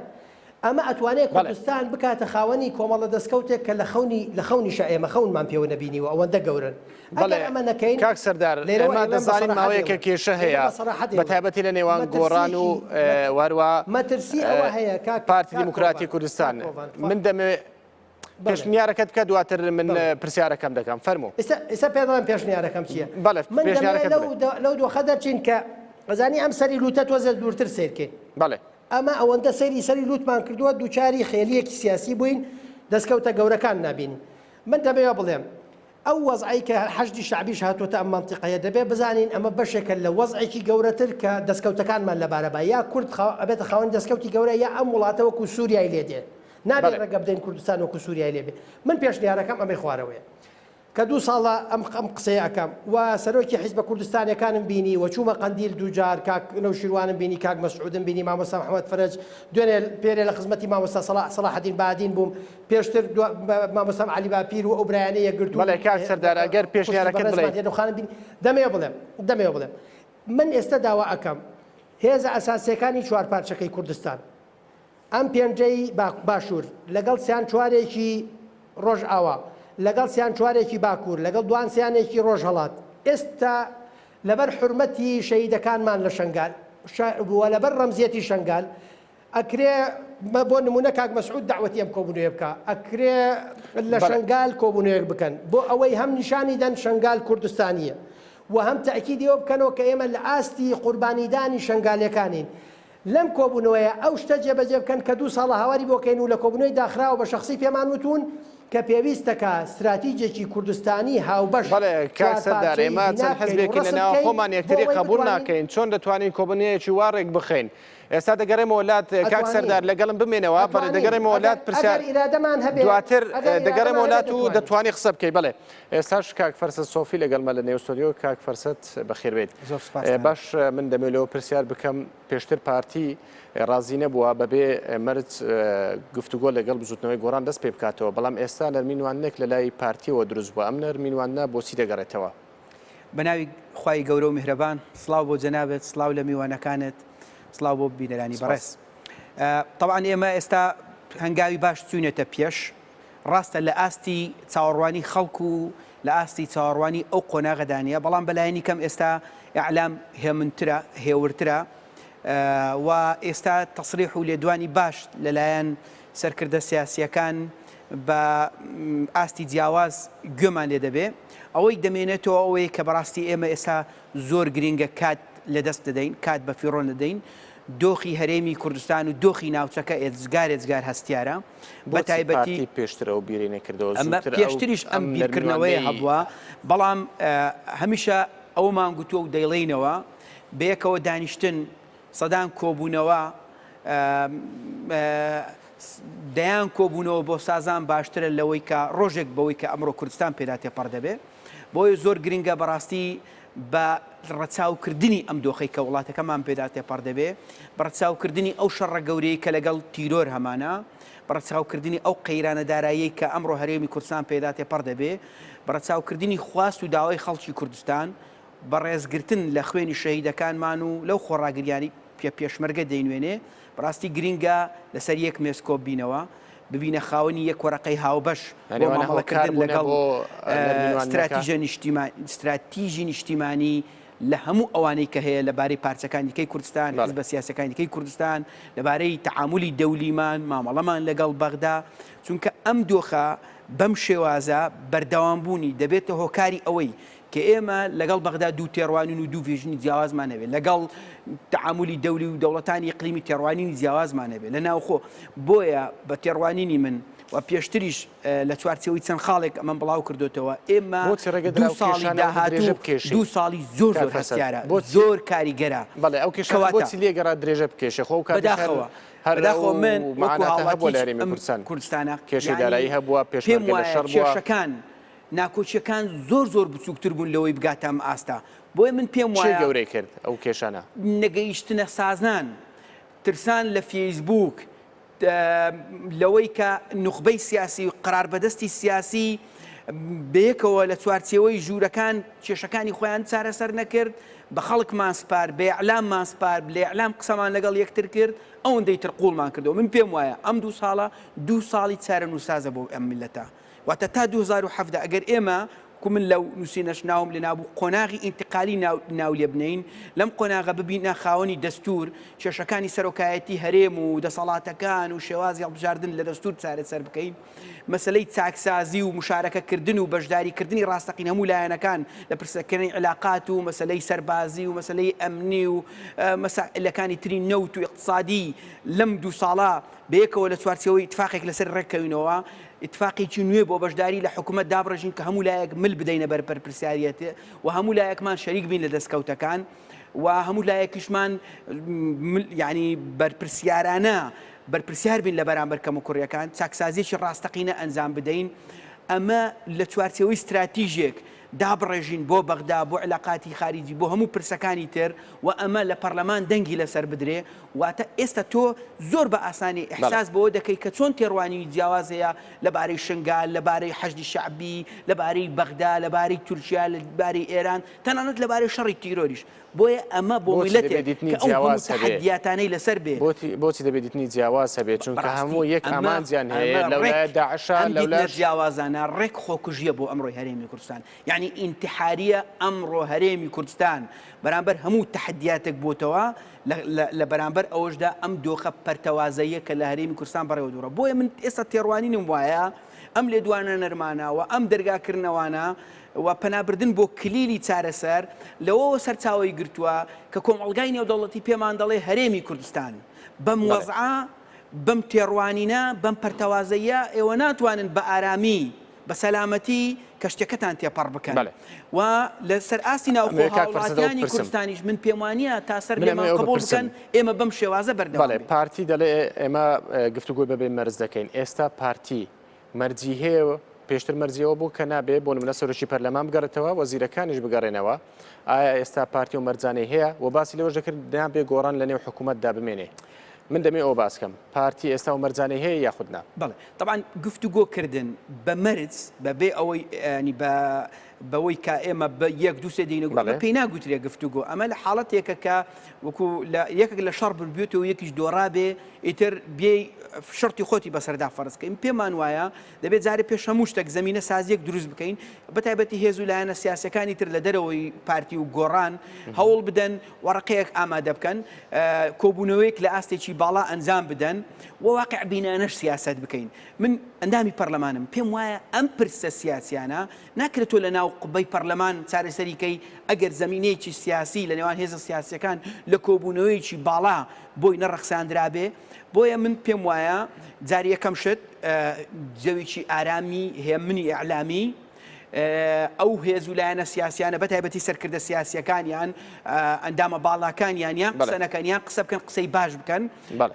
B: ئەمە ئەتوانێت کوردستان بکاتە خاوەنی کۆمەڵە دەستکەوتێک کە لە خەونیشە ئێمە خەونمان پێوە نەبینیوە ئەوەندە گەورن. ئەگەر ئەمە نەکەین
A: کاک سەردار ئێمە دەزانین ماوەیەکە کێشە هەیە بەتایبەتی لە نێوان گۆڕان و واروە
B: مەترسی ئەوە هەیە
A: پارتی دیموکراتی کوردستان. من دەمەوێت پێشنیارەکەت بکە دواتر من پرسیارەکەم دەکەم فەرموو.
B: ئێستا پێدەڵێم پێشنیارەکەم چییە؟ من لەو دۆخە دەرچین کە ئەزانی ئەم سەری لوتە تۆزە دوورتر سیرکەین.
A: بەڵێ
B: ئەمە ئەوەندە سەری لوتمان کردووە دووچاری خێلیەکی سیاسی بووین دەستکەوتە گەورەکان نابین. من دەبێت بڵێم ئەو وەزعی کە حەشدی شعبیش هاتوۆتە ئەم مەنتیقەیە دەبێت بزانین ئەمە بەشێکە لە وەزعێکی گەورەتر کە دەستکەوتەکانمان لەبارەبە یا کورد ئەبێتە خاوەنی دەستکەوتی گەورە یا ئەم وڵاتە وەکو سووریای لێ دێ نابێت ڕێگە بدەین کوردستان وەکو سووریای لێبێ. من پێشنیارەکەم ئەمەی خوارەوەیە کە 2 ساڵە ئەم قسەیە ئەەکەم و سەرۆکی حیزبە کوردستانیەکانم بینی و چوومە قەندیل دووجار کاک نەوشیروانم بینی کاک مەسعودم بینی مامۆستا محەممەد فەرەج دوێنێ پێرێ لە خزمەتی مامۆستا سەلاحەدین بادین بووم پێشتر مامۆستا عەلی باپیر و ئەو برایانەیە گرتو.
A: بەڵێ کاک سەردار ئەگەر پێشنیارەکەت بڵێ
B: دەمەوێ بڵێم من ئێستا داوا ئەەکەم هێزە ئەساسیەکانی چوارپارچەکەی کوردستان ئەم پێنجەی باشوور لەگەڵ سیان چوارێکی ڕۆژئاوا لەگەڵ سیان چوارێکی باکوور لەگەڵ دوان سیانێکی ڕۆژهەڵات ئێستا لەبەر حرمەتی شەهیدەکانمان لە شەنگال لەبەر ڕەمزیەتی شەنگال ئەکرێ بۆ نمونە کاک مەسعود داوەتی ئەم کۆبوونەوە بکە ئەکرێ لە شەنگال کۆبوونەوەیەک بکەن بۆ ئەوەی هەم نیشانی دەن شەنگال کوردستانیە و هەم تاکیدیەوە بکەنەوە کە ئێمە لە ئاستی قوربانیدانی شەنگالەکانین. لەم کۆبوونەوەیە ئەو شتە جێبەجێ بکەن کە 2 ساڵە هاواری بۆکەین و لە کۆبوونەوەی داخراوە بە شخصی پێمان وتون کە پێویستەکە استراتیجێکی کوردستانی هاوبەش
A: بەڵێ کاک سەردار ئێمە چەند حزبێکی لەناو خۆمان یەکتری قبول ناکەین چۆن دەتوانین کۆبنەیەکی وارێک بخەین ئێستا دەگەڕێمە وڵات کاک سەردار لەگەڵم بمێنەوە بەڵێ دەگەڕێمە وڵات پرسیار دواتر دەگەڕێمە وڵات و دەتوانی قسە بکەی بڵێ ئێستاش کاک فەرسەد سۆفی لەگەڵمە لە نێو ستۆدیۆ کاک فەرسەد بەخێربێت باش من دەمێلەوە پرسیار بکەم پێشتر پارتی ڕازی نەبووە بەبێ مەرج گفتوگۆ لەگەڵ بزوتنەوەی گۆڕان دەست پێ بکاتەوە بەڵام ئێستا نەرمینوانێک لە لای پارتیەوە دروست بووە ئەم نەرمینوانە بۆچی دەگەڕێتەوە
D: بەناوی خوای گەورە و میهرەبان سڵاو بۆ جەنابێت سڵاو لە میوانەکانت سڵاو بۆ بینەرانی بەڕێز طبعاً ئێمە ئێستا هەنگاوی باش چوونێتە پێش ڕاستە لە ئاستی چاوەڕوانی خەڵکو و لە ئاستی چاوەڕوانی ئەو قۆناغەدانە بەڵام بەلایەنی کەم ئێستا ئەعلام هێمنترە هێورترە و ئێستا تەسریح و لێدوانی باش لەلایەن سەرکردە سیاسیەکان بە ئاستی جیاواز گوێمان لێ دەبێ ئەوەی دەمێنێتەوە ئەوەیە کە بەڕاستی ئێمە ئێستا زۆر گرنگە کات لەدەست دەدەین کات بە فیڕۆ دەدەین دۆخی هەرێمی کوردستان و دۆخی ناوچەکە ئێزگار هەستیارە بە تایبەتی
A: پێشترەوە بیری نەکردەوە
D: ئەمە پێشتریش ئەم بیرکردنەوەی هەبووە بەڵام هەمیشە ئەومان گوتووە و دەیڵێنەوە بەیەکەوە دانیشتن سەدان کۆبوونەوە دەیان کۆبوونەوە بۆ سازان باشترە لەوەی کە ڕۆژێک بەوەی کە ئەمڕۆ کوردستان پێدا تێپەڕ دەبێ بۆیە زۆر گرنگە بەڕاستی بە ڕەچاوکردنی ئەم دۆخەی کە وڵاتەکەمان پێدا تێپەڕ دەبێ بە ڕەچاوکردنی ئەو شەڕە گەورەی کە لەگەڵ تیرۆر هەمانە بە ڕەچاوکردنی ئەو قەیرانە دارایی کە ئەمڕۆ هەرێمی کوردستان پێدا تێپەڕ دەبێ بە ڕەچاوکردنی خواست و داوای خەڵکی کوردستان بە ڕێزگرتن لە خوێنی شەهیدەکانمان و لەو خۆڕاگریانی پێشمەرگە دەینوێنێ بەڕاستی گرینگە لەسەر یەک مێسکۆپ بینەوە ببینە خاوەنی یەک وەرەقەی هاوبەش بۆ مامەڵەکردن لەگەڵ استراتیژی نیشتیمانی لە هەموو ئەوانەی کە هەیە لەبارەی پارچەکانی کەی کوردستان حزبە سیاسەکانی کەی کوردستان لەبارەی تەعاملی دەولیمان مامەڵەمان لەگەڵ بەغدا چونکە ئەم دۆخە بەم شێوازە بەردەوامبوونی دەبێتە هۆکاری ئەوەی کە ئێمە لەگەڵ بەغدا دوو تێڕوانین و دوو ڤێژنی جیاوازمان نەبێت لەگەڵ تەعاملی دەولی و دەوڵەتانی ئیقلیمی تێڕوانینی جیاوازمان نەبێت لە ناوخۆ بۆیە بە تێڕوانینی من و پێشتریش لە چوارچەوەی چەند خاڵێک ئەمە بڵاو کردوتەوە ئێمە دو ساڵی داهاتوو دو ساڵی زۆر زۆر هەستیارە زۆر کاریگەرە
A: بەڵێ ئەو کێشەوە بۆچی لێگەڕا درێژە بکێشە خۆ
D: بەداخەوە بەداخەوە من
A: کوردستانە کێشەی دارایی هەبووە
D: پێم وایە کێشەکان ناکۆچیەکان زۆر بچووکتر بوون لەوەی بگاتە ئەم ئاستا بۆیە من پێم وایە
A: گەورەی کرد ئەو کێشانە
D: نەگەیشتنە سازان ترسان لە فێسبوک لەوەی کە نوخبەی سیاسی و قەراربەدەستی سیاسی بەیەکەوە لە چوارچێوەی ژوورەکان کێشەکانی خۆیان چارەسەر نەکرد بە خەڵکمان سپار بە ئیعلاممان سپار لە ئیعلام قسەمان لەگەڵ یەکتر کرد ئەوەندەی تر قوڵمان کردەوە من پێم وایە ئەم دوو ساڵی چارە نووسازە بۆ ئەم میلەتە واتە تا 2007 ئەگەر ئێمە من لەو نووسینەش ناوم لە نابوو قۆناغی ئینتقالی ناو لێ بنین لەم قۆناغە ببینە خاوەنی دەستور کێشەکانی سەرۆکایەتی هەرێم و دەسەڵاتەکان و شێوازی هەڵبژاردن لە دەستور چارەسەر بکەین مەسلەی چاکسازی و مشارەکەکردن و بەشداریکردنی ڕاستەقین هەموو لایەنەکان لە پرسەکردنی علاقات و مەسلەی سەربازی و مەسلەی ئەمنی و مەسائلەکانی تری نەوت و اقتصادی لەم دوو ساڵە بەیەکەوە لە چوارچەوەی اتفاقێک لەسەر ڕێککەوینەوە اتفاقێکی نوێ بۆ بەشداری لە حکوومەت دابڕژین کە هەموو لایەک مل بدەینە بەرپەر پرسیارەتێ و هەموو لایەکمان شەریک بین لە دەستکەوتەکان و هەموو لایەکیشمان یعنی بەرپرسیارانە بەرپرسیار بین لە بەرامبەر کەم و کوڕیەکان چاکسازیی ڕاستەقینە ئەنجام بدەین ئەمە لە چوارچەوەی استراتیژێک دابڕێژین بۆ بەغدا بۆ علاقاتی خارجی بۆ هەموو پرسەکانی تر و ئەمە لە پەرلەمان دەنگی لەسەر بدرێ واتە ئێستا تۆ زۆر بە ئاسانی ئەحساس بەوە دەکەی کە چۆن تێڕوانی جیاوازەیە لەبارەی شنگال لەبارەی حەشدی شعبی لەبارەی بەغدا لەبارەی تورکیا لەبارەی ئێران تەنانەت لەبارەی شەڕی تیرۆریش بۆیە ئەمە بۆ میلەتێک کە ئەو هەموو تەحەدیاتانەی لەسەر بێ
A: بۆچی دەبێتنی جیاواز هەبێت چونکە هەموو یەک ئامانجیان هەیە لەولایەت داعشە لەولایەت
D: جیاوازانە ڕێک خۆکوژیە بۆ ئەمڕۆی هەرێمی کوردستان یعنی ئینتحاریە ئەمڕۆ هەرێمی کوردستان بەرامبەر هەموو تەحەدیاتێک بۆتەوە لە بەرامبەر ئەوەشدا ئەم دۆخە پەرتەوازەیە کە لە هەرێمی کوردستان بەڕێوە دوورە بۆیە من ئێستا تێڕوانینم وایە ئەم لێدوانە نەرمانەوە ئەم دەرگاکردنەوانە و پەنابردن بۆ کلیلی چارەسەر لەوەوە سەرچاوی گرتووە کە کۆمەڵگای نێودەوڵەتی پێمان دەڵێ هەرێمی کوردستان بەم وەزعە بەم تێڕوانینە بەم پەرتەوازەیە ئێوە ناتوانن بە ئارامی بە سەلامەتی کەشتەکەتان تێپەڕ بکەن و لەسەر ئاستی ناوخۆ هاوڵاتیانی کوردستانیش من پێم وانییە تا سەر لێمان قبول بکەن ئێمە بەم شێوازە بەردەوام بین.
A: پارتی دەڵێ ئێمە گفتوگۆی بەبێ مەرز دەکەین ئێستا پارتی مەرجی هەیە پێشتر مەرجیەوە بوو کە نابێ بۆ نمونە سەرۆکی پەرلەمان بگەڕێتەوە وەزیرەکانیش بگەڕێنەوە ئایا ئێستا پارتی و مەرجانەی هەیە و باسی لەوەش دەکرد نابێ گۆڕان لە نێو حکوومەتدا بمێنێ من دەمێ ئەو باسکەم پارتی ئێستا و مەرجانەی هەیە یاخودنا
D: بەڵێ طبعا گفتوگۆکردن بە مەرج بەبێ ئەوەی ینی بەوەی کە ئێمە بە یەک دووسێ دێنەگوڵ پێی ناگوترێ گفتوگۆ ئەمە لە حاڵەتێکە کە وەکو یەکێک لە شەڕ ببێتەوە یەکیش دۆڕابێ ئیتر بێ شرتی خۆتی بەسەردا فەرزکەین پێمان وایە دەبێت جارێ پێش هەموو شتێک زمینە سازیەک دروست بکەین بەتایبەتی هێز و لایەنە سیاسەکانی تر لە دەرەوەی پارتی و گۆڕان هەوڵ بدەن وەڕقەیەک ئامادە بکەن کۆبوونەوەیەک لە ئاستێکی باڵا ئەنجام بدەن و واقع بینانەش سیاست بکەین من ئەندامی پەرلەمانم پێم وایە ئەم پرسە سیاسیانە ناکرێتەوە لە ناو قبەی پەرلەمان چارەسەریکەی ئەگەر زمینەیەکی سیاسی لە نێوان هێزە سیاسیەکان لە کۆبوونەوەیکی باڵا بۆی نەڕەخساندرابێ بۆیە من پێم وایە جاری یەکەم شت جەوێکی ئارامی هێمنی ئیعلامی ئەو هێز و لایەنە سیاسیانە بەتایبەتی سەرکردە سیاسیەکانیان ئەندامە باڵاکانیان یان قسەنەکەنیان قسە بکەن قسەی باش بکەن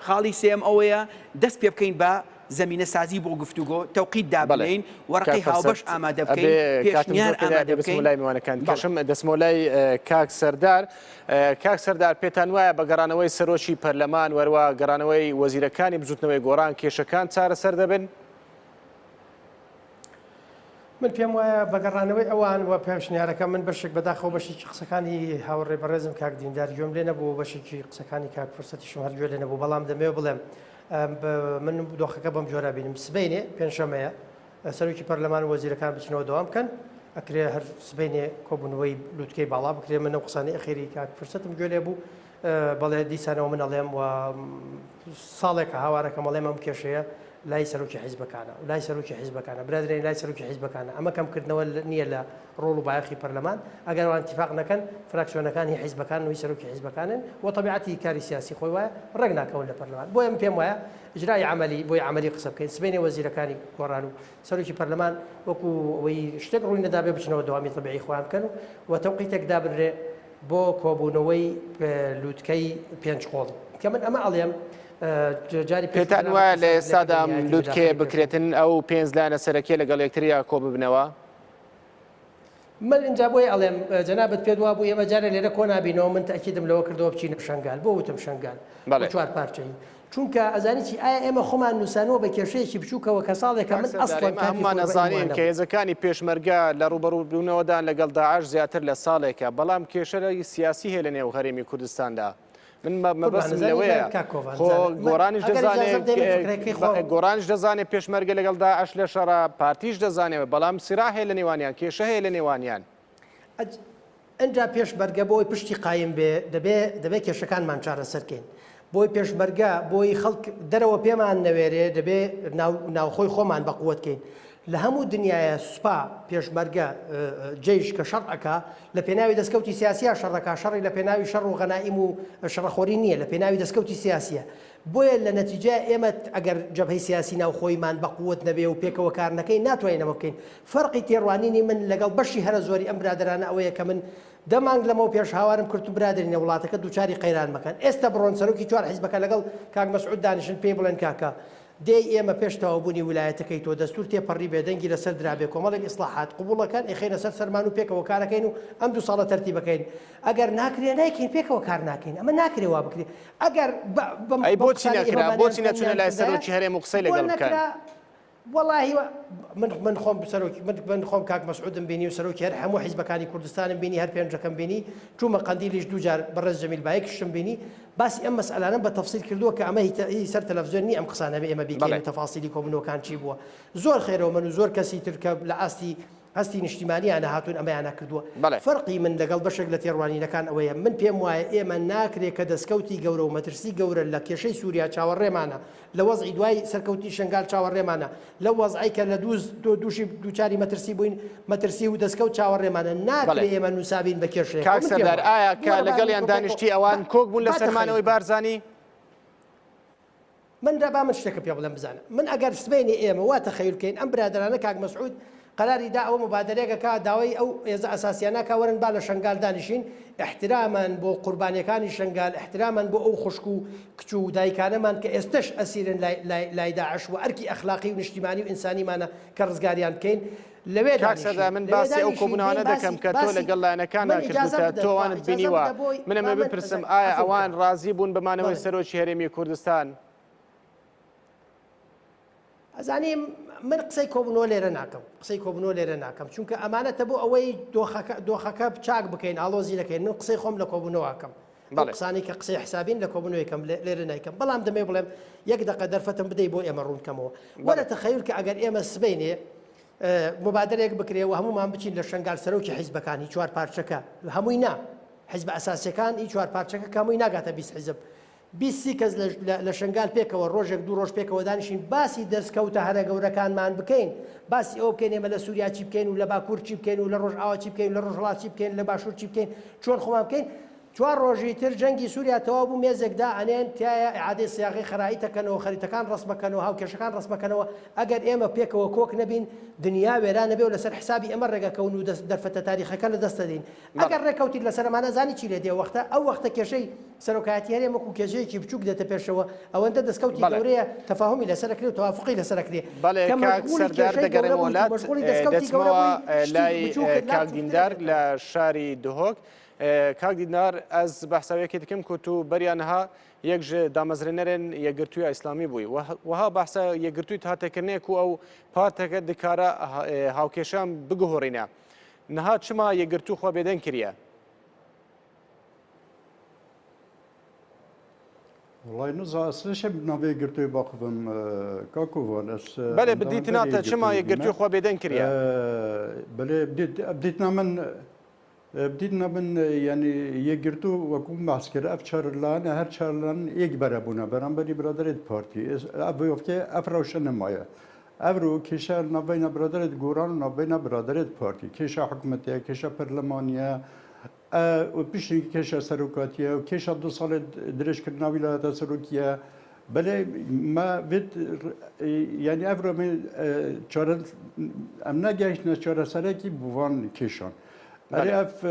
D: خاڵی سێم ئەوەیە دەست پێ بکەین بە زمینە سازی بۆ گفتوگۆ تەوقیت دابڵین وەرەقەی هاوبەش ئامادە بکەین پێشنیار ئامادە بکەین
A: میوانەکان کەشم دەسمۆلای کاک سەردار کاک سەردار پێتان وایە بە گەڕانەوەی سەرۆکی پەرلەمان وەروە گەڕانەوەی وەزیرەکانی بجووتنەوەی گۆڕان کێشەکان چارەسەر دەبن
B: من پێم وایە بەگەڕانەوەی ئەوان وە پێشنیارەکە من بەشێک بەداخەوە بەشێکی قسەکانی هاوڕێ بەڕێزم کاک دیندار گوێم لێ نەبوو بەشێکی قسەکانی کاک فرسەتی شوهەر گوێ لێ نەبوو بەڵام دەمێ بڵێم من دۆخەکە بەم جۆرە بینم سبەینێ پێنجشەمەیە سەرۆکی پەرلەمان و وەزیرەکان بچنەوە دەوام بکەن ئەکرێ هەر سبەینێ کۆبوونەوەی لووتکەی باڵا بکرێ من ئەو قسانەی ئەخێری کاک فرسەتم گوێ لێ بوو بەڵێ دیسانەوە من ئەڵێم و ساڵێکە هاوارەکە مەڵێم ئەم کێشەیە لای سەرۆکی حیزبەکانە و لای سەرۆکی حیزبەکانە برادرین لای سەرۆکی حیزبەکانە ئەمە کەمکردنەوە نییە لە ڕۆڵ و بایەخی پەرلەمان ئەگەر وان اتفاق نەکەن فراکسیۆنەکانی حیزبەکان و سەرۆکی حیزبەکانن و طبیعەتی کاری سیاسی خۆی وایە ڕێک ناکەون لە پەرلەمان بۆیە من پێم وایە ئیجرای عملی بۆی عملی قسە بکەین سبەینێ وەزیرەکانی گۆڕان و سەرۆکی پەرلەمان وەکو ئەوەی شتێک ڕووی نەدابێ بچنەوە دەوامی طبیعی خۆیان بکەن و تەوقیتێک دابنرێ بۆ کۆبوونەوەی لووتکەی پێنج قۆڵ کە من ئەمە ئەڵێم
A: پێتان وایە لە ئێستادا لووتکێ بکرێتن ئەو پێنج لایەنە سەرەکیە لەگەڵ یەکتریا کۆ ببنەوە
B: من اینجا بۆی ئەڵێم جەنابەت پێ وا بوو ئێمە جارە لێرە کۆ نابینەوە من تاکیدم لەوە کردەوە بچینە شنگال بۆ وتم شنگال چوار پارچەی چونکە ئەزانی چی ئایا ئێمە خۆمان نووسانەوە بە کێشەیەکی بچووکەوە کە ساڵێکە من ئەسڵەن
A: هەممان نەزانین کە هێزەکانی پێشمەرگە لە ڕوبەڕووبوونەوەدان لەگەڵ داعش زیاتر لە ساڵێکە بەڵام کێشەی سیاسی هەیە لە نێو هەرێمی کوردستاندا من مەبەستم لەوەیە گۆڕانیش دەزانێت پێشمەرگە لەگەڵ داعش لە شەڕە پارتیش دەزانێت بەڵام سیرا هەیە لە نێوانیان کێشە هەیە لە نێوانیان
B: ئەنجا پێشمەرگە بۆی پشتی قایم بێ دەبێت کێشەکانمان چارەسەرکەین بۆی پێشمەرگە بۆی خەڵک دەرەوە پێمان نەوێرێ دەبێت ناوخۆی خۆمان بەقووەتکەین لە هەموو دنیاە سوپا پێشمەرگە جێش کە شەڕەکە لە پێناوی دەستکەوتی سیاسیە شەڕەکە شەڕی لە پێناوی شەڕ و غەنائیم و شەڕەخۆری نییە لە پێناوی دەستکەوتی سیاسیە بۆیە لە نەتیجە ئێمە ئەگەر جەبهەی سیاسی ناوخۆیمان بەقووت نەبێ و پێکەوە کار نەکەین ناتوانینەوە بکەین فەرقی تێڕوانینی من لەگەڵ بەشی هەرە زۆری ئەم برادرانە ئەوەیە کە من دەمانگ لەمەوە پێش هاوارم کرد و برادرینە وڵاتەکە دووچاری قەیران مەکەن ئێستا بڕۆن سەرۆکی چوار حیزبەکە لەگەڵ کاک مەسعود دانیشن پێی بڵێن کاکە دێ ئێمە پێشتەوەبوونی ویلایەتەکەی تۆ دەستور تێپەڕی بێدەنگی لەسەر درابێ کۆمەڵێک ئیسلاحات قبوڵەکان ئەخێنە سەر سەرمان و پێکەوە کارەکەین و ئەم دوو ساڵە تەرتیبەکەین ئەگەر ناکرێ نایکەین پێکەوە کار ناکەین ئەمە ناکرێ وا بکرێ ئەگەر
A: بۆچی نەکرا بۆچی نەچونە لای سەرۆکی هەرێم و قسەی لەگەڵ بکەن
B: والله من خۆم سەرۆکی من خۆم کاک مەسعودم بینی و سەرۆکی هەر هەموو حیزبەکانی کوردستانم بینی هەر پێنجەکەم بینی چوومە قەندیلیش دووجار بەڕێز جەمیل بایەکیشم بینی باسی ئەم مەسئلانە بە تەفسیل کردووە کە ئەمە سەر تەلەڤیزیۆن نی ئەم قسانە بێ ئێمە بیکەین تەفاسیلی کۆبوونەوەکان چی بووە زۆر خێرەوە من و زۆر کەسی تر کە لە ئاستی هەستی نیشتیمانیانە هاتوون ئەمەیانە کردووە فەرقی من لەگەڵ بەشێک لە تێڕوانینەکان ئەوەیە من پێم وایە ئێمە ناکرێت کە دەستکەوتی گەورە و مەترسی گەورە لە کێشەی سووریا چاوەڕێمانە لە وەزعی دوای سەرکەوتی شنگال چاوەڕێمانە لە وەزعی کە لە دووشی دووچاری مەترسی بووین مەترسی و دەستکەوت چاوەڕێمانە ناکرێت ئێمە نووسابین بە کێشەیە
A: کاک سەردار ئایا کە لەگەڵیان دانیشتی ئەوان کۆک بوون لە سەرمانەوەی بارزانی
B: من رابا من شتێکە پێ بڵێم بزانە من ئەگەر سبینی ئێمە وا تەخەیولکەین ئەم برادرانە کاک مەسعود قراری دا ئەو مبادرەیەکە داوای ئەو ێزە ئەساسیانە کە وەرن با لە شنگال دانیشین احترامان بۆ قوربانیەکانی شنگال احترامان بۆ ئەو خوشک و کچ و دایکانەمان کە ئێستش ئەسیرن لای داعش و ئەرکی ئەخلاقی و نیشتیمانی و ئینسانیمانە کە ڕزگاریان بکەین لەوێ
A: کاکسەدا من باسی ئەو کۆبوونەوانە دەکەم کە تۆ لەگەڵ لایەنەکانە کردوتە تۆوانت بینیوە من ئەمە بپرسم ئایا ئەوان ڕازی بوون بمانەوەی سەرۆکی هەرێمی کوردستان
B: ئەزانیم من قسەی کۆبوونەوە لێرە ناکەم قسەی کۆبوونەوە لێرە ناکەم چونکە ئەمانەتە بۆ ئەوەی دۆخەکە چاک بکەین ئالۆزی دەکەین من قسەی خۆم لە کۆبوونەوەکەم قسانی کە قسەی حسابین لە کۆبوونەوەیکەم لێرە نایکەم بەڵام دەمێ بڵێم یەک دقە دەرفەتم بدەی بۆ ئێمە ڕوونکەمەوە وەرە تەخەیول کە ئەگەر ئێمە سبەینێ مبادرەیەک بکرێەوە هەمومان بچین لە شنگال سەرۆکی حیزبەکانی چوار پارچەکە هەمووی نا حیزب ئەساسیەکان ئی چوار پارچەکە کەمووی ناگاتە 20 حیزب 20 کەس لە شنگال پێکەوە ڕۆژێک دوو ڕۆژ پێکەوە دانیشین باسی دەستکەوتە هەرە گەورەکانمان بکەین باسی ئەو بکەین ئێمە لە سووریا چی بکەین و لە باکوور چی بکەین و لە ڕۆژئاوا چی بکەین لە ڕۆژهەڵات چی بکەین لە باشوور چی بکەین چۆن خۆمان بکەین چوار ڕۆژی تر جەنگی سووریا تەواو بوو مێزێکدا ئەنێن تایە ئیعادەی سیاغی خەراییتەکەنەوە خەریتەکان ڕسمەکەنەوە هاوکێشەکان ڕسمەکەنەوە ئەگەر ئێمە پێکەوە کۆک نەبین دنیا وێران نەبێ و لەسەر حسابی ئەمە ڕێگەکەون و دەرفەتە تاریخەکە لە دەستە دێن ئەگەر ڕێکەوتیت لەسەرمانە زانی چی لێ دێ وەختە ئەو وەختە کێشەی سەرۆکایەتی هەرێم وەکو کێژەیەکی بچووک دێتە پێشەوە ئەوەندە دەستکەوتی گەورەیە تەفاهمی لەسەرەکرێ و تەوافقی لەسەرەکرێ
A: بەڵێ کاک سەردار دەگەڕێمە وڵات دەچمەوە لای کاک دیندار لە شاری دهۆک کاک دیندار ئەس بەحساویەکی دکەم کە تو بەریانها یەک ji damezrênerên yekgirtûya îslamî bûyî wiha behsa yekgirtûyê hatêkirnê ku ew parteke dikare hawkêşan biguhorîne niha çima yekgirtû xwe bêdeng kiriye
C: والله نزا اصلش بنابي قرتو باقفم كاكوفان اس
A: بله بديتنا çima yekgirtû xwe bêdeng kiriye
C: بله بديتنا من يعني يقرتو وكم معسكر افشار لان هر شارلان يك برابونا برامبري برادرت بارتي ابو يفكي افروشن مايا افرو كيشا نبينا برادرت غوران نبينا برادرت بارتي كيشا حكومتيه كيشا برلمانيه وبيشي كيشا سروكاتيه وكيشا 2 سال درش كرنا ولايات سروكيه بله ما بيت يعني افرو من چارن امنا جايشنا چارا سركي بوان كيشان اری اف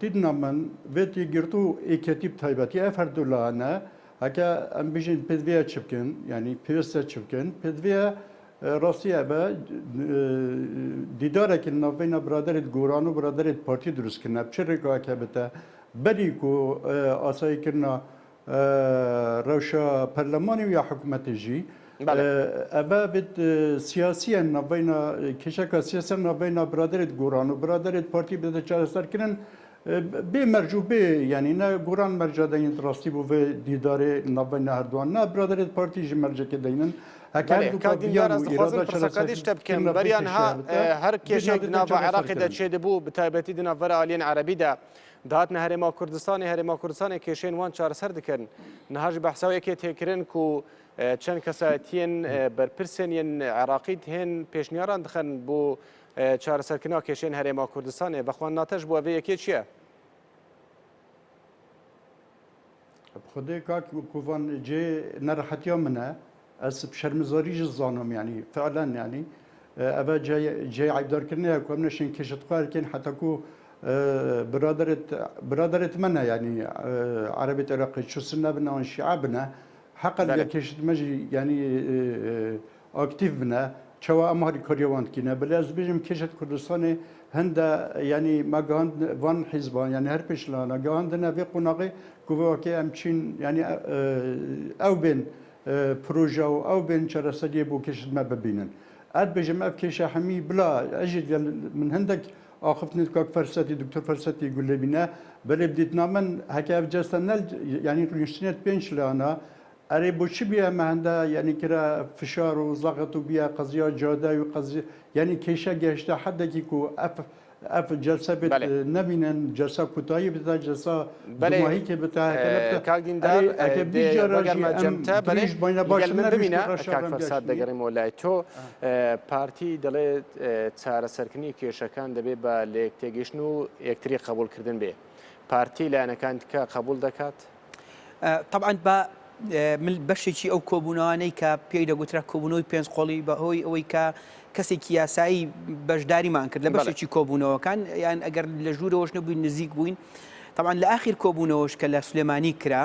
C: دیدن من وقتی گرتو اکتیب تایباتی افر دولانه اگه ام بیشین پدویا چپکن یعنی پیوسته چپکن پدویا راستیه به دیداره که نوینا برادرت گورانو برادرت پارتی درست کنه چه رگاه که بته بری کو آسایی کرنا روشا پرلمانی یا حکومت جی ابا بد سیاسی نبینا کشک سیاسی نبینا برادرت گوران و برادرت پارتی بده چهار سر کنن به مرجوبه یعنی نه گوران مرجع دین راستی بو و دیدار نبینا هردوان نه برادرت پارتی ج مرجع که دینن
A: بله کاردیندار از خوازم پرسکادیش تبکن بریان ها هر کشک ناو عراقی دا چه دبو بتایبتی دنا ور آلین عربی دا دهاتنا هرما کردستان کشین وان چهار سر دکن نهاج بحثاوی که تکرن کو چەند کەسایەتیان بەرپرسێنیان عراقیت هێن پێشنیاران دخەن بۆ چارەسەرکردنەوە کێشەی هەرێما کوردستانê بەخواندناتەش بۆ ئەvê یەکێ چییە؟
C: خودê kak kovan cê neraxetiya min e ez şermizarî ji zanim yanî feelen yanî ev cê eydarkirine ku em neşên kêşetxwarkên heta ku biraderêt me ne yanî Erebît Iraqî çûsin nebine an şîa bine حقا كشت مجي يعني اكتيف بنا شوا امهري كوريوانت كينا بلا از بيجم كشت كردستاني هندا يعني ما غاند وان حزبان يعني هر بيشلانا غاندنا في قناقي كوكي امشين يعني او بين بروجا او بين شرسدي بو كشت ما ببينن اد بيجم اف كيشا حمي بلا اجد من هندك اخفني كاك فرستي دكتور فرستي يقول لي بنا بلا بديت نامن هكا جاستنال يعني ريشتنت بينشلانا اری بچی بیا مهنده یعنی کرا فشار و ضغط و بیا قضیه جاده و قضیه یعنی کیشه گشته حدی که کو اف جلسه بت نبینن جلسه کوتاهی بتا جلسه جمعی که بتا
A: کاردیندار بگرم جمتا بله گلم ببینه کاک فرساد دگریم ولای تو پارتی دله چهار سرکنی کیشکان دبی با لیکتگیشن و یکتری قبول کردن به پارتی لانه کاند که قبول دکات
D: طبعا با من بەشێکی ئەو کۆبوونەوانەی کە پێی دەگوترا کۆبوونەوەی پێنج قۆڵی بەهۆی ئەوەی کە کەسێکی یاسایی بەشداریمان کرد لە بەشێکی کۆبوونەوەکان یان ئەگەر لە ژوورەوەش نەبووین نزیک بووین طبعا لە ئاخیر کۆبوونەوەش کە لە سلێمانی کرا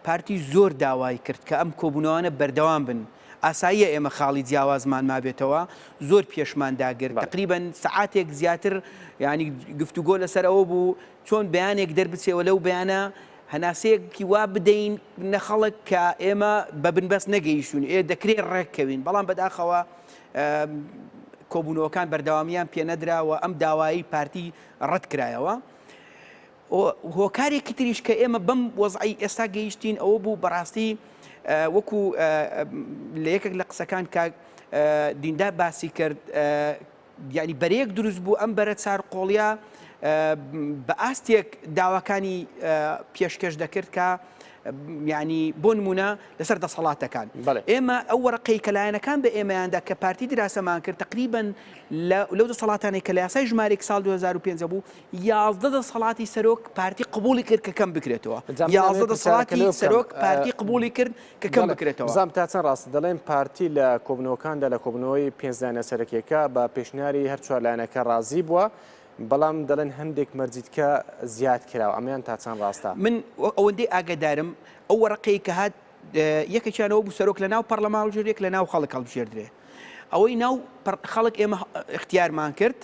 D: پارتی زۆر داوای کرد کە ئەم کۆبوونەوانە بەردەوام بن ئاساییە ئێمە خاڵی جیاوازمان مابێتەوە زۆر پێشمان داگرت تقریبا سعاتێک زیاتر ینی گفتوگۆ لەسەر ئەوە بوو چۆن بەیانێک دەربچێەوە لەو بەیانە هەناسەیەکی وا بدەین نەخەڵک کە ئێمە بە بنبەست نەگەیشتون دەکرێت ڕێککەوین بەڵام بەداخەوە کۆبوونەوەکان بەردەوامیان پێ نەدراوە ئەم داوایی پارتی ڕەت کرایەوە هۆکارێکی تریش کە ئێمە بەم وەزعی ئێستا گەیشتین ئەوە بوو بەڕاستی وەکو لە یەکێک لە قسەکان کە دیندار باسی کرد یعنی بەرەیەک دروست بوو ئەم بەرە چار قۆڵیا بە ئاستێک داواکانی پێشکەش دەکرد کە ینی بۆ نمونە لەسەر دەسەڵاتەکان ئێمە ئەو وەرەقەی کەلایەنەکان بە ئێمەیاندا کە پارتی دراسەمان کرد تقریبا لەو دەسەڵاتانەی کە لە یاسای ژمارێک ساڵ 2005 بوو 11 دەسەڵاتی سەرۆک پارتی قبولی کرد کە کەم بکرێتەوە 11 دەسەڵاتی سەرۆک پارتی قبولی کرد کە کەم بکرێتەوە
A: بزانام تا چەند ڕاست دەڵێن پارتی لە کۆبنەوەکاندا لە کۆبنەوەی پێنجدانە سەرەکیەکە بە پێشنیاری هەر چوار لایەنەکە ڕازی بووە بەڵام دەڵێن هەندێک مەرجیتکە زیاد کراوە ئەمیان تا چەند ڕاستە
D: من ئەوەندەی ئاگدارم ئەو وەرەقەی کە هات یەکێکیانەوە بوو سەرۆک لە ناو پەرلەمان ژێرێک لە ناو خەڵک هەڵبژێردرێ ئەوەی ناو خەڵک ئێمە اختیارمان کرد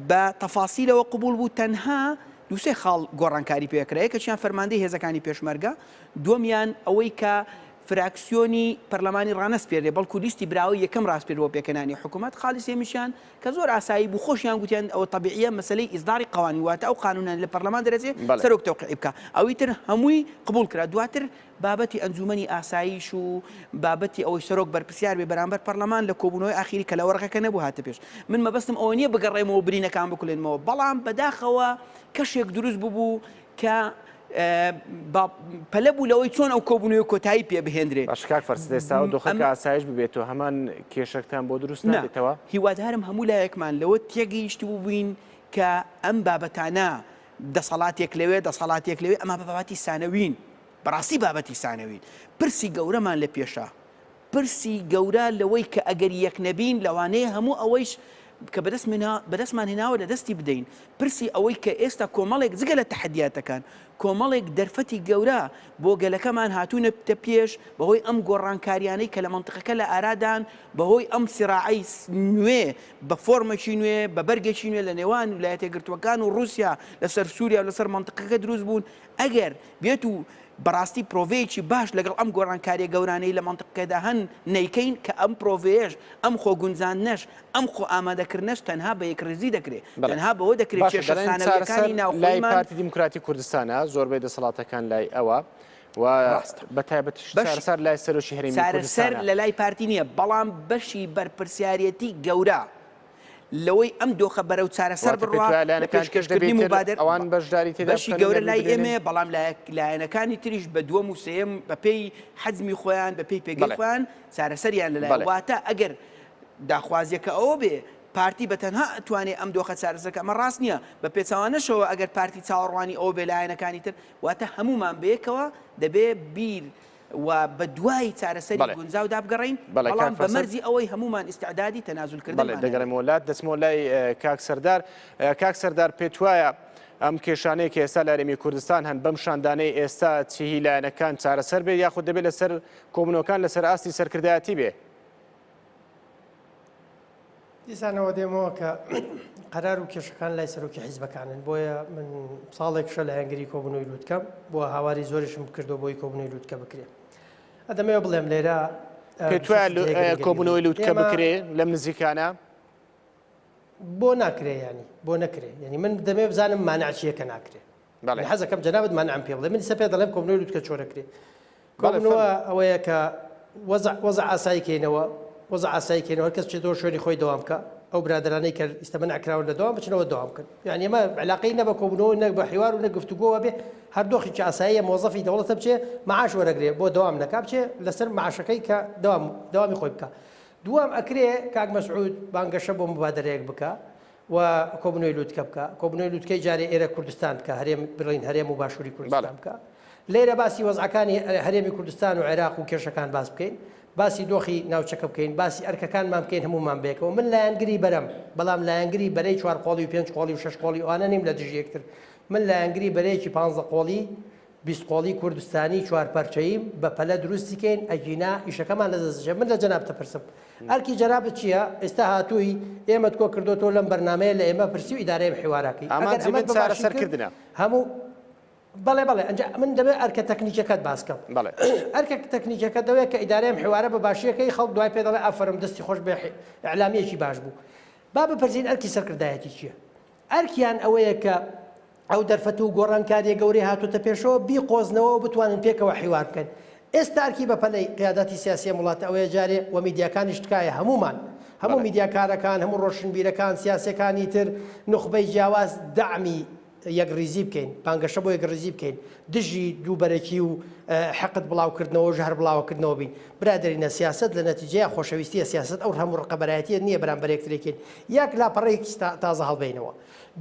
D: بە تەفاسیلەوە قبول بوو تەنها دووسێ خاڵ گۆڕانکاری پێکرا یەکێکیان فەرماندەی هێزەکانی پێشمەرگە دووەمیان ئەوەی کە فراکسیۆنی پەرلەمانی ڕانەسپێردێ بەڵکو لیستی براوی یەکەم ڕاستپێرەوە پێکەنانی حکوومەت خاڵی سێمیشیان کە زۆر ئاسایی بوو خۆشیان گوتیان ئەوە طبیعیە مەسلەی ئیزداری قوانین واتە ئەو قانونان لە پەرلەمان دەرەچێت سەرۆک تەوقیع بکە ئەوەی تر هەمووی قبول کرا دواتر بابەتی ئەنجومەنی ئاسایش و بابەتی ئەوەی سەرۆک بەرپرسیار بێ بەرامبەر پەرلەمان لە کۆبوونەوەی ئاخیری کە لە وەرەقەکە نەبوو هاتە پێش من مەبەستم ئەوە نییە بگەڕێمەوە برینەکان بکولێنمەوە بەڵام بەداخەوە کەشێک دروست بوو کە پەلە بوو لەوەی چۆن ئەو کۆبوونەوەی کۆتایی پێ بهێنرێت
A: باشکاک فەرسدەستا و دۆخەکە ئاسایش ببێتەوە هەمان کێشەکتان بۆ دروست نابێتەوە
D: هیوادارم هەموو لایەکمان لەوە تێگەیشت بووین کە ئەم بابەتانە دەسەڵاتێک لەوێ ئەمە بە بابەتی سانەوین بەڕاستی بابەتی سانەوین پرسی گەورەمان لە پێشە پرسی گەورە لەوەی کە ئەگەر یەک نەبین لەوانەیە هەموو ئەوەیش کە بەدەستمان هێناوە لە دەستی بدەین پرسی ئەوەی کە ئێستا کۆمەڵێک جگە لە تەحەدیاتەکان کۆمەڵێک دەرفەتی گەورە بۆ گەلەکەمان هاتوونە پێش بەهۆی ئەم گۆڕانکاریانەی کە لە منطقەکە لە ئارادان بەهۆی ئەم سیراعی نوێ بە فۆرمێکی نوێ بە بەرگێکی نوێ لە نێوان ویلایەتە یەکگرتووەکان و رووسیا لەسەر سووریا و لەسەر منطقەکە دروست بوون ئەگەر بێت و بەڕاستی پرۆڤەیەکی باش لەگەڵ ئەم گۆڕانکاریە گەورانەی لە منطقەکەدا هەن نەیکەین کە ئەم پرۆڤەیەش ئەم خۆگونجاندنەش ئەم خۆ ئامادەکردنەش تەنها بە یەکڕێزی دەکرێت تەنها بەوە دەکرێت کێشەسانەوەکانی
A: لای پارتی دیموکراتی کوردستانە زۆربەی دەسەڵاتەکان لای ئەوە و بەتایبەت چارەسەر لای سەرۆکی هەرێمی کوردستان
D: لە لای پارتی نییە بەڵام بەشی بەرپرسیارەتی گەورە لەوەی ئەم دۆخە بەرەو چارەسەر بڕوا لە پێشکەشکردنی مبادر
A: ئەوان بەشداری تێدا
D: بەشی گەورە لای ئێمە بەڵام لایەنەکانی تریش بە دووەم و سێم بە پێی حەزمی خۆیان بە پێی پێگەی خۆیان چارەسەریان لەلای واتە ئەگەر داخوازیەکە ئەوە بێ پارتی بەتەنها ئەتوانێت ئەم دۆخە چارەسەرەکە ئەمە ڕاست نییە بە پێچەوانەشەوە ئەگەر پارتی چاوەڕوانی ئەوە بێ لایەنەکانی تر واتە هەمومان بەیەکەوە دەبێ بیر و بە دوای چارەسەری گونجاو دابگەڕین بەڵام بە مەرجی ئەوەی هەمومان ئیستعدادی تەنازولکردن
A: دەگەڕێمەوە لات دەچمەوە لای کاک سەردار پێت وایە ئەم کێشانەیە کە ئێستا لە هەرێمی کوردستان هەن بەم شاندانەی ئێستا چی لایەنەکان چارەسەر بێ یاخود دەبێت لەسەر کۆبوونەوەکان لەسەر ئاستی سەرکردایەتی بێ
B: دیسانەوە دێمەوە کە قەرار و کێشەکان لای سەرۆکی حیزبەکانن بۆیە من ساڵێکشە لە هەنگری کۆبوونەوەی لووتکەم بۆ هاواری زۆرشم کردو بۆی کۆبوونەوەی لووتکە بکرێ ئەدەمەوە بڵێم لێرە
A: پێت وایە کۆبوونەوەی لووتکە بکرێ لەم نزیکانە
B: بۆ ناکرێ ینی بۆ نەکرێ ینی من دەمێ بزانم مانعچیەکە ناکرێ حەزەکەم جەنابەت مانعم پێ بڵێ من سەپێ دەڵێم کۆبوونەوەی لووتکە چۆرەکرێ کۆبوونەوە ئەوەیە کە وەزع ئاسایی کەینەوە وەزع ئاسایی کەینەوە هەر کەس بچێتەوە شوێنی خۆی دەوام بکە ئەو برادرانەی کە ئیستا منعکراون لە دەوام بچنەوە دەوام کرد یعنی ئەمە علاقەی نە بە کۆبوونەوە نەک بە حیوار و نەک گفتوگۆوە بێ هەر دۆخێکی ئاساییە مۆزەفی دەوڵەتە بچێ معاش وەرەگرێ بۆ دەوام نەکا بچێ لەسەر معاشەکەی کە دەوامی خۆی بکە دووەم ئەکرێ کاک مەسعود بانگەشە بۆ مبادرەیەک بکە و کۆبوونەوەی لووتکە بکە کۆبوونەوەی لووتکەی جارێ ئێرە کوردستان بکە هەرێم بڵین هەرێم و باشووری کوردستان بکە لێرە باسی وەزعەکانی هەرێمی کوردستان و عێراق و کێشەکان باس بکەین باسی دۆخی ناوچەکە بکەین باسی ئەرکەکانمان بکەین هەمومان بێکەوە من لایەنگری بەرەم بەڵام لایەنگری بەرەی 4 قۆڵی و 5 قۆڵی و 6 قۆڵی ئەوانە نیم لە دژی یەکتر من لایەنگری بەرەیەکی 15 قۆڵی 20 قۆڵی کوردستانی 4 پەرچەییم بە پەلە دروستیکەین ئەگینا ئیشەکەمان لەدەستژێ من لە جەناب تەپرسم ئەرکی جەنابەت چییە ئێستا هاتووی ئێمە کۆ کردوتەوە لەم بەرنامەیە لە ئێمە پرسی و ئیدارەی حیوارەکەی هەموو بەڵێ ئەنج من دەبێت ئەرکە تەکنیکەکەت باسکەم ئەرکە تەکنیکەکە دەوێت کە ئیدارەیەم حیوارە بە باشیەکەی خەڵک دوای پێ دەڵێ ئافرم دەستی خۆش بێ ئەعلامیەکی باش بوو با بپرسین ئەرکی سەرکردایەتی چییە ئەرکیان ئەوەیە کە ئەو دەرفەت و گۆڕانکاریە گەورەی هاتوتە پێشەوە بیقۆزنەوە بتوانن پێکەوە حیوار بکەن ئێستا ئەرکی بە پەلەی قیادەتی سیاسی وڵاتە ئەوەیە جارێ و میدیاکانیش تکایە هەمومان هەموو میدیاکارەکان هەموو ڕۆشنبیرەکان سیاسەکانی تر نخبەی جیاواز دعمی یەکڕیزی بکەین پانگەشە بۆ یەکڕیزی بکەین دژی دووبەرەکی و حەقت بڵاوکردنەوە ژهر بڵاوکردنەوە بین برادرینە سیاست لە نەتیجەیە خۆشەویستیە سیاست ئەو هەموو ڕقەبەرایەتیە نییە بەرامبەر یەکترێکین یەک لاپەڕەیەکی تازە هەڵبینەوە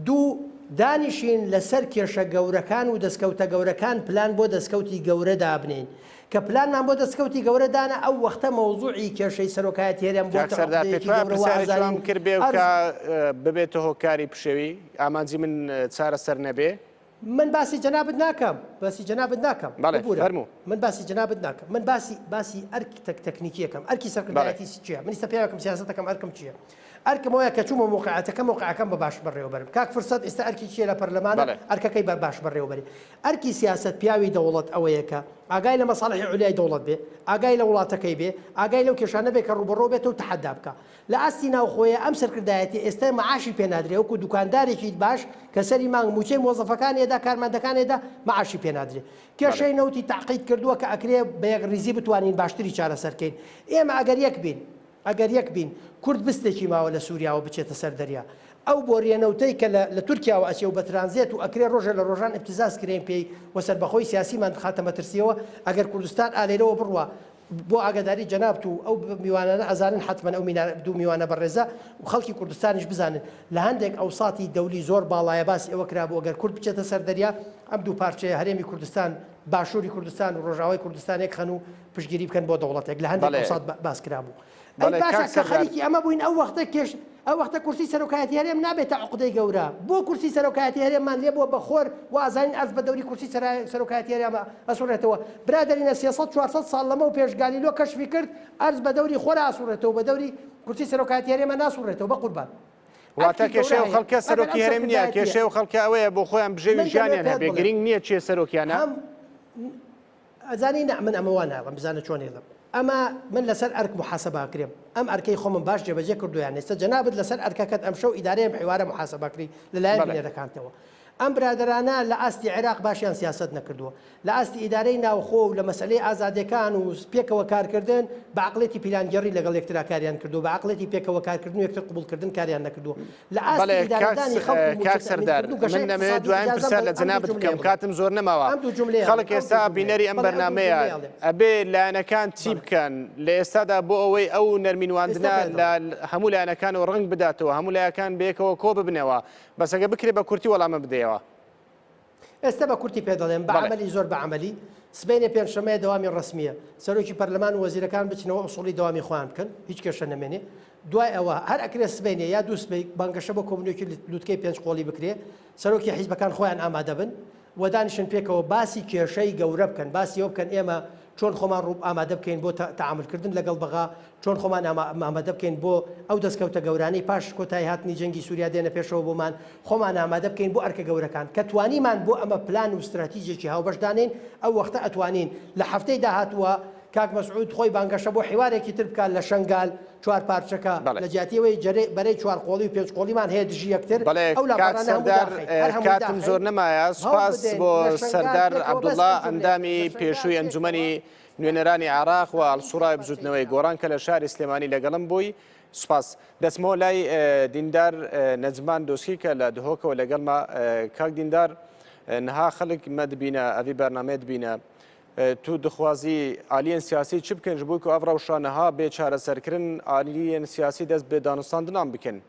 B: دوو دانیشین لەسەر کێشە گەورەکان و دەستکەوتە گەورەکان پلان بۆ دەستکەوتی گەورە دابنین کە پلانمان بۆ دەستکەوتی گەورەدانە ئەو وەختە مەوزوعی کێشەی سەرۆکایەتی هێرم بۆ
A: کرد بێ ببێتە هۆکاری پشێوی ئامانجی من چارەسەر نەبێ
B: من باسی جەنابەت ناکەم باسی جەنابەت ناکەم من باسی جەنابەت ناکەم من باسی ئەرکی تەکنیکیەکەم ئەرکی سەرکردایەتی چییە من ئێستا سیاسەتەکەم ئەرکم چییە ئەرکم وایە کە چوومە موقعەکەم بە باش بەڕێوەبەرم کاک فرسەت ئێستا ئەرکی چیە لە پەرلەمانە ئەرکەکەی بە باش بەڕێوەبەری ئەرکی سیاست پیاوی دەوڵەت ئەوەیە کە ئاگای لە مەساڵحی عولیای دەوڵەت بێ ئاگای لە وڵاتەکەی بێ ئاگای لەو کێشانە بێ کە ڕوبەڕۆ بێتەوە تەحەدا بکە لە ئاستی ناوخۆیە ئەم سەرکردایەتی ئێستا مەعاشی پێنادرێ وەکو دوکاندارێکی باش کە سەری مانگ موچەی مۆزەفەکانێدا کارمەندەکانێدا مەعاشی پێنادرێ کێشەی نەوتی تاقیید کردووە کە ئەکرێ بە یەکڕیزی بتوانین باشتری چارەسەرکەین ئێمە ئەگەر یەک بین کورد بستێکی ماوە لە سووریاوە بچێتە سەر دەریا ئەو بۆریەنەوتەی کە لە تورکیاوە ئەچێ و بە ترانزیت و ئەکرێ ڕۆژە لە ڕۆژان ئیبتیزاز کرێن پێی وەسەر بەخۆی سیاسیمان خاتە مەترسیەوە ئەگەر کوردستان ئالێرەوە بڕوە بۆ ئاگاداری جەنابەت و ئەو میوانانە ئەزانن حتمەن ئەو دوو میوانە بەڕێزە و خەڵکی کوردستانیش بزانن لە هەندێک ئەوساتی دەولی زۆر باڵایە باسی ئەوە کرابوو ئەگەر کورد بچێتە سەر دەریا ئەم دوو پارچەیە هەرێمی کوردستان باشووری کوردستان و ڕۆژاوای کوردستانێک خەن و پشتگیری بکەن بۆ دەوڵەتێک لە هەندێک ئەوسات باس کرابوو باشە کە خەریکی ئەمە بووین ئەو وەختە کێش ئەو وەختە کورسی سەرۆکایەتی هەرێم نابێتە عقدەی گەورە بۆ کورسی سەرۆکایەتی هەرێممان لێ بۆ بەخۆر و ئازانین ئەرز بە دەوری کورسی سەرۆکایەتی هەرێمە ئەسوورێتەوە برادرینە 300-400 ساڵ لەمە و پێشگالیلۆ کەشفی کرد ئەرز بە دەوری خۆرا ئاسوورێتەوە بە دەوری کورسی سەرۆکایەتی هەرێمە ناسوورێتەوە بە قوربان
A: واتە کێشەی و خەڵکە سەرۆکی هەرێم نییە کێشەی و خەڵکە ئەوەیە بۆ خۆیان بژێوی ژیانیان هەبێ گرنگ نییە چێ سەرۆکیانە
B: ئەزانی من ئەمەوان ناڵم بزانە چۆن ێڵم ئەمە من لەسەر ئەرک محاسبە کرێم ئەم ئەرکەی خۆمم باش جێبەجێ کردویان ئێستا جەنابەت لەسەر ئەرکەکەت ئەم شەو ئیدارەیەم حیوارە محاسبەکری لەلایەن بینەرەکانتەوە ئەم برادرانە لە ئاستی عێراق باشیان سیاست نەکردووە لە ئاستی ئیدارەی ناوخۆ و لە مەسئلەی ئازادەکان و پێکەوە کارکردن بە عقڵێتی پیلانگەڕی لەگەڵ یەکترا کاریان کردو بە عقڵێتی پێکەوە کارکردن و یەکتر قبولکردن کاریان نەکردووە لە ئاستی ئیدارەدانی
A: کاک سەردار من نەمەوێت دوایین پرسیار لە جەنابەت بکەم کاتم زۆر نەماوە خەڵک ئێستا بینەری ئەم بەرنامەیە ئەبێ لایەنەکان چی بکەن لە ئێستادا بۆ ئەوەی ئەو نەرمینواندنە لە هەموو لایەنەکانەوە ڕنگ بداتەوە هەموو لایەکان بەیەکەوە کۆ ببنەوە بەسەگە بکرێ بە کورتی وەڵامە بدەیەوە
B: ئێستا بە کورتی پێ دەڵێن بە عملی زۆر بە عملی سبەینێ پێنجشەمەیە دەوامی ڕسمیە سەرۆکی پەرلەمان و وەزیرەکان بچنەوە ئوسوڵی دەوامی خۆیان بکەن هیچ کێشە نەمێنێ دوای ئەوە هەر ئەکرێ سبەینێ یا دوو سبەی بانگەشە بە کۆمونیۆکی لوتکەی پێنج قۆڵی بکرێ سەرۆکی حیزبەکان خۆیان ئامادە بن و دانیشن پێکەوە باسی کێشەی گەورە بکەن باسی ئەوە بکەن ئێمە چۆن خۆمان ڕوو ئامادە بکەین بۆ تەعاملکردن لەگەڵ بەغا چۆن خۆمان ئامادە بکەین بۆ ئەو دەستکەوتە گەورانەی پاش کۆتایی هاتنی جەنگی سووریا دێنە پێشەوە بۆمان خۆمان ئامادە بکەین بۆ ئەرکە گەورەکان کە توانیمان بۆ ئەمە پلان و استراتیژێکی هاوبەشدانین ئەو وەختە ئەتوانین لە هەفتەی داهاتووە کاک مەسعود خۆی بانگەشە بۆ حیوارێکی تر بکات لە شنگال چوار پارچەکە لە جیاتیەوەی بەرەی 4 قۆڵی و 5 قۆڵیمان هەیە دژی یەکتر ئەو
A: کاتم زۆر نەمایە سوپاس بۆ سەردار عەبدوڵڵا ئەندامی پێشووی ئەنجومەنی نوێنەرانی عێراق و ئەڵسوورای بزوتنەوەی گۆڕان کە لە شاری سلێمانی لەگەڵم بووی سوپاس دەچمەوە لای دیندار نەجمان دۆسکی کە لە دهۆکەوە لەگەڵمە کاک دیندار نەها خەڵک مە دبینە ئەوی بەرنامەیە دبینە تو دخوازی ئالیەن سیاسی چ بکەن بووی کە ئەو ڕەوشانەها بێ چارەسەرکردن ئالیەن سیاسی دەست بێ دانوستاندنان بکەن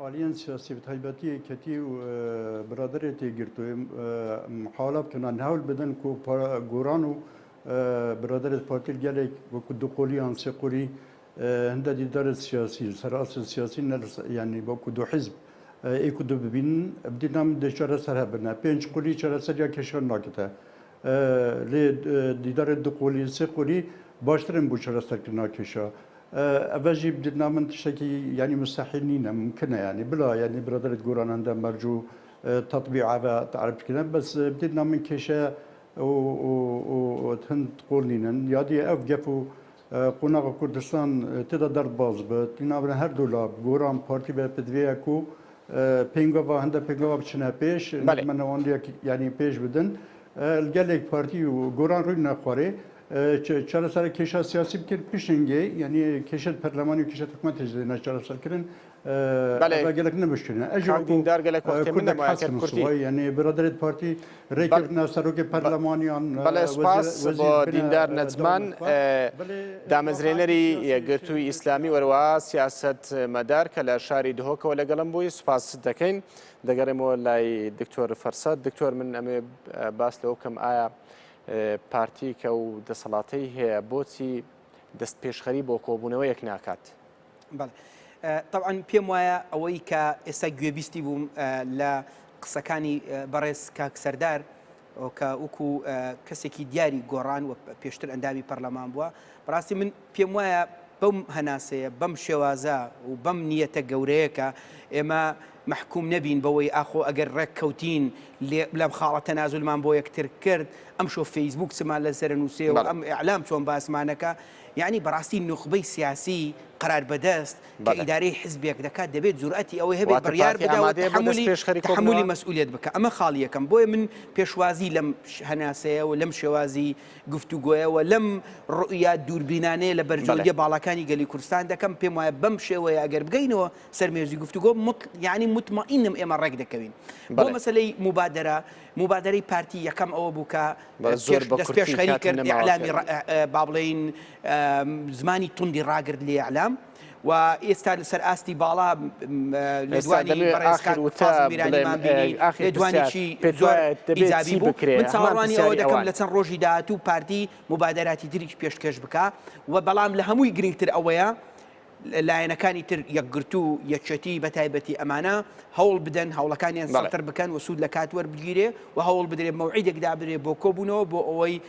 C: آلیان سیاسی به تایبەتی کەتی و برادرێ تێگرتوێ محاڵە بکەن هەول بدەن کو گۆران و برادرێت پارتی gelek وەکو دوقۆلیان سێقۆری هەندە دیدارت سیاسی سەراست سیاسی yani وەکو دو حیزب ئێکو دو ببینن بدینام دەچارە سەر هەبنە پێنج قولی چارەسەریا کێشان ناکەتە لێ دیدارێت دوقۆلی سێقۆری باشترن بۆ چارەسەرکردنا کێشە ئەڤژی بدنا من تشتێکی ینی مستحیل نینە ممکنە ینی بلا ینی برادرت گۆران هەندە مەرجوو تطبیع تعرفکردن بەس بدنا من کێشە هەند قۆڵ نینن یادی ئەف گەف و قۆناغا کوردستان تێدا دەرباز بێت نابرە هەردوو لا گۆران پارتی بە پدوەیەک و پێنگەوە هەندە پێنگەوە بچنە پێش منەوەندێک ینی پێش بدن gelek پارتی و گۆران ڕووی نەخوارێ چارەسەر کێشە سیاسی بکرد پیشنگێ یعنی کێشت پەرلەمانی و کێشە حکومەت هێزانە چارەسەرکردن gelek nebişkirin
A: دیندار gelek
C: yani برادرێت پارتی ڕێکردنا سەرۆکی پەرلەمانیان
A: بەڵێ سپاس بۆ دیندار نەجمان دامەزرێنەری یەکگرتووی ئیسلامی وەروە سیاست مەدار کە لە شاری دهۆکەوە لەگەڵم بووی سپاس دەکەین دەگەڕێمەوە لای دکتۆر فەرسەد دکتۆر من ئەمێ باس لەوە کەم ئایا پارتی کە و دەسەڵاتەی هەیە بۆچی دەست پێشخەری بۆ کۆبوونەوە یەک ناکات
D: طبعا پێم وایە ئەوەی کە ئێستا گوێبیستی بووم لە قسەکانی بەڕێز کاک سەردار کە وەکو کەسێکی دیاری گۆڕان و پێشتر ئەندامی پەرلەمان بووە بەڕاستی من پێم وایە بەم هەناسەیە بەم شێوازە و بەم نیەتە گەورەیەکە ئێمە محکوم نەبین بەوەی ئاخۆ ئەگەر ڕێک کەوتین لەم خاڵە تەنازولمان بۆ یەکتر کرد ئەم شۆ فەیسبوک چمان لەسەر نووسێ و ئەم ئیعلام چۆن باسمانەکە یعنی بەڕاستی نوخبەی سیاسی قرار بەدەست کە ئیدارەی حزبێک دەکات دەبێت جورئەتی ئەوەی هەبێت بڕیار بداوە تحملی مەسئولیت بکە ئەمە خاڵی یەکەم بۆیە من پێشوازی لەم هەناسەیە و لەم شێوازی گفتوگۆیەوە لەم ڕوئیا دووربینانەیە لە بەرجەوەیە باڵەکانی گەلی کوردستان دەکەم پێم وایە بەم شێوەیە ئەگەر بگەینەوە سەرمێژی گفتوگۆ یعنی مطمئینم ئێمە ڕێک دەکەوین بۆ مەسەلەی مبادرەی پارتی یەکەم ئەوە بوو کە دەست پێشخەری کرد ئیعلامی با بڵێین زمانی توندی ڕاگرت لێ ئیعلام و ئێستا لەسەر ئاستی باڵا لێدوانی لێدوانێکی زۆر ئیجابی بوو من چاوەڕوانی ئەوە دەکەم لە چەند ڕۆژی داهاتوو پارتی مبادراتی تریش پێشکەش بکە و بەڵام لە هەمووی گرنگتر ئەوەیە لایەنەکانی تر یەکگرتو و یەکچەتی بە تایبەتی ئەمانە هەوڵ بدەن هەوڵەکانیان سەڵتر بکەن و سوود لە کات وەربگیرێ و هەوڵ بدرێت مەوعیدێکدا بدرێت بۆ کۆبوونەوە بۆ ئەوەی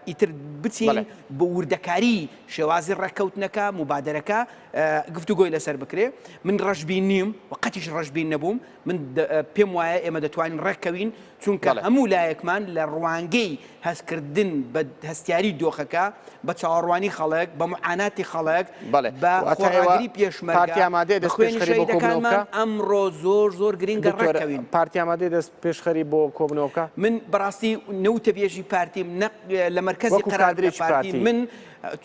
D: ئیتر بچین بە وردەکاری شێوازی ڕێککەوتنەکە مبادرەکە گفتوگۆی لەسەر بکرێ من ڕەشبین نیم و قەتیش ڕەشبین نەبووم من پێم وایە ئێمە دەتوانین ڕێککەوین چونکە هەموو لایەکمان لە ڕوانگەی هەستکردن بە هەستیاری دۆخەکە بە چاوەڕوانی خەڵک بە معاناتی خەڵک بە خۆڕاگری پێشمەرگە خوێنی شەهیدەکانمان ئەمڕۆ زۆر گرنگە ڕێککەوین
A: پارتی ئامادەیە دەست پێشخەری بۆ کۆبنەوەکە
D: من بەڕاستی نەوتە بێژی پارتیم لە مەرکەزی قەراردەی پارتی من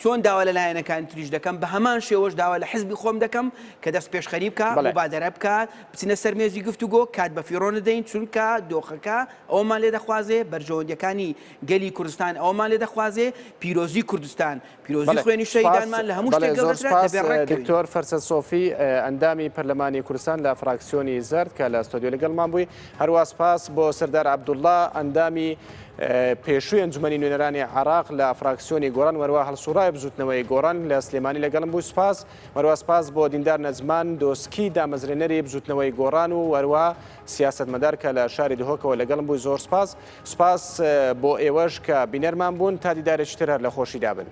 D: چۆن داوا لە لایەنەکان تریش دەکەم بە هەمان شێوەش داوا لە حزبی خۆم دەکەم کە دەست پێشخەری بکە مبادرە بکات بچینە سەرمێزی گفتوگۆ کات بە فیڕۆ نەدەین چونکە دۆخەکە ئەومان لێ دەخوازێ بەرژەوەندەکانی گەلی کوردستان ئەومان لێ دەخوازێ پیرۆزی کوردستان پیرۆزی خوێنی شەهیدانمان لە هەموو شتێک گەورەترە
A: دکتۆر فەرسەد سۆفی ئەندامی پەرلەمانی کوردستان لە فراکسیۆنی زەرد کە لە ستۆدیۆ لەگەڵمان بووی هەروە سپاس بۆ سەردار عەبدوڵڵا ئەندامی پێشووی ئەنجومەنی نوێنەرانی عێراق لە فراکسیۆنی گۆڕان وەروە هەڵسوڕای بزوتنەوەی گۆڕان لە سلێمانی لەگەڵم بوو سپاس وەروە سپاس بۆ دیندار نەجمان دۆسکی دامەزرێنەری بزوتنەوەی گۆڕان و وەروە سیاسەتمەدار کە لە شاری دهۆکەوە لەگەڵم بووی زۆر سپاس بۆ ئێوەش کە بینەرمان بوون تا دیدارێکی تر هەر لە خۆشی دابن.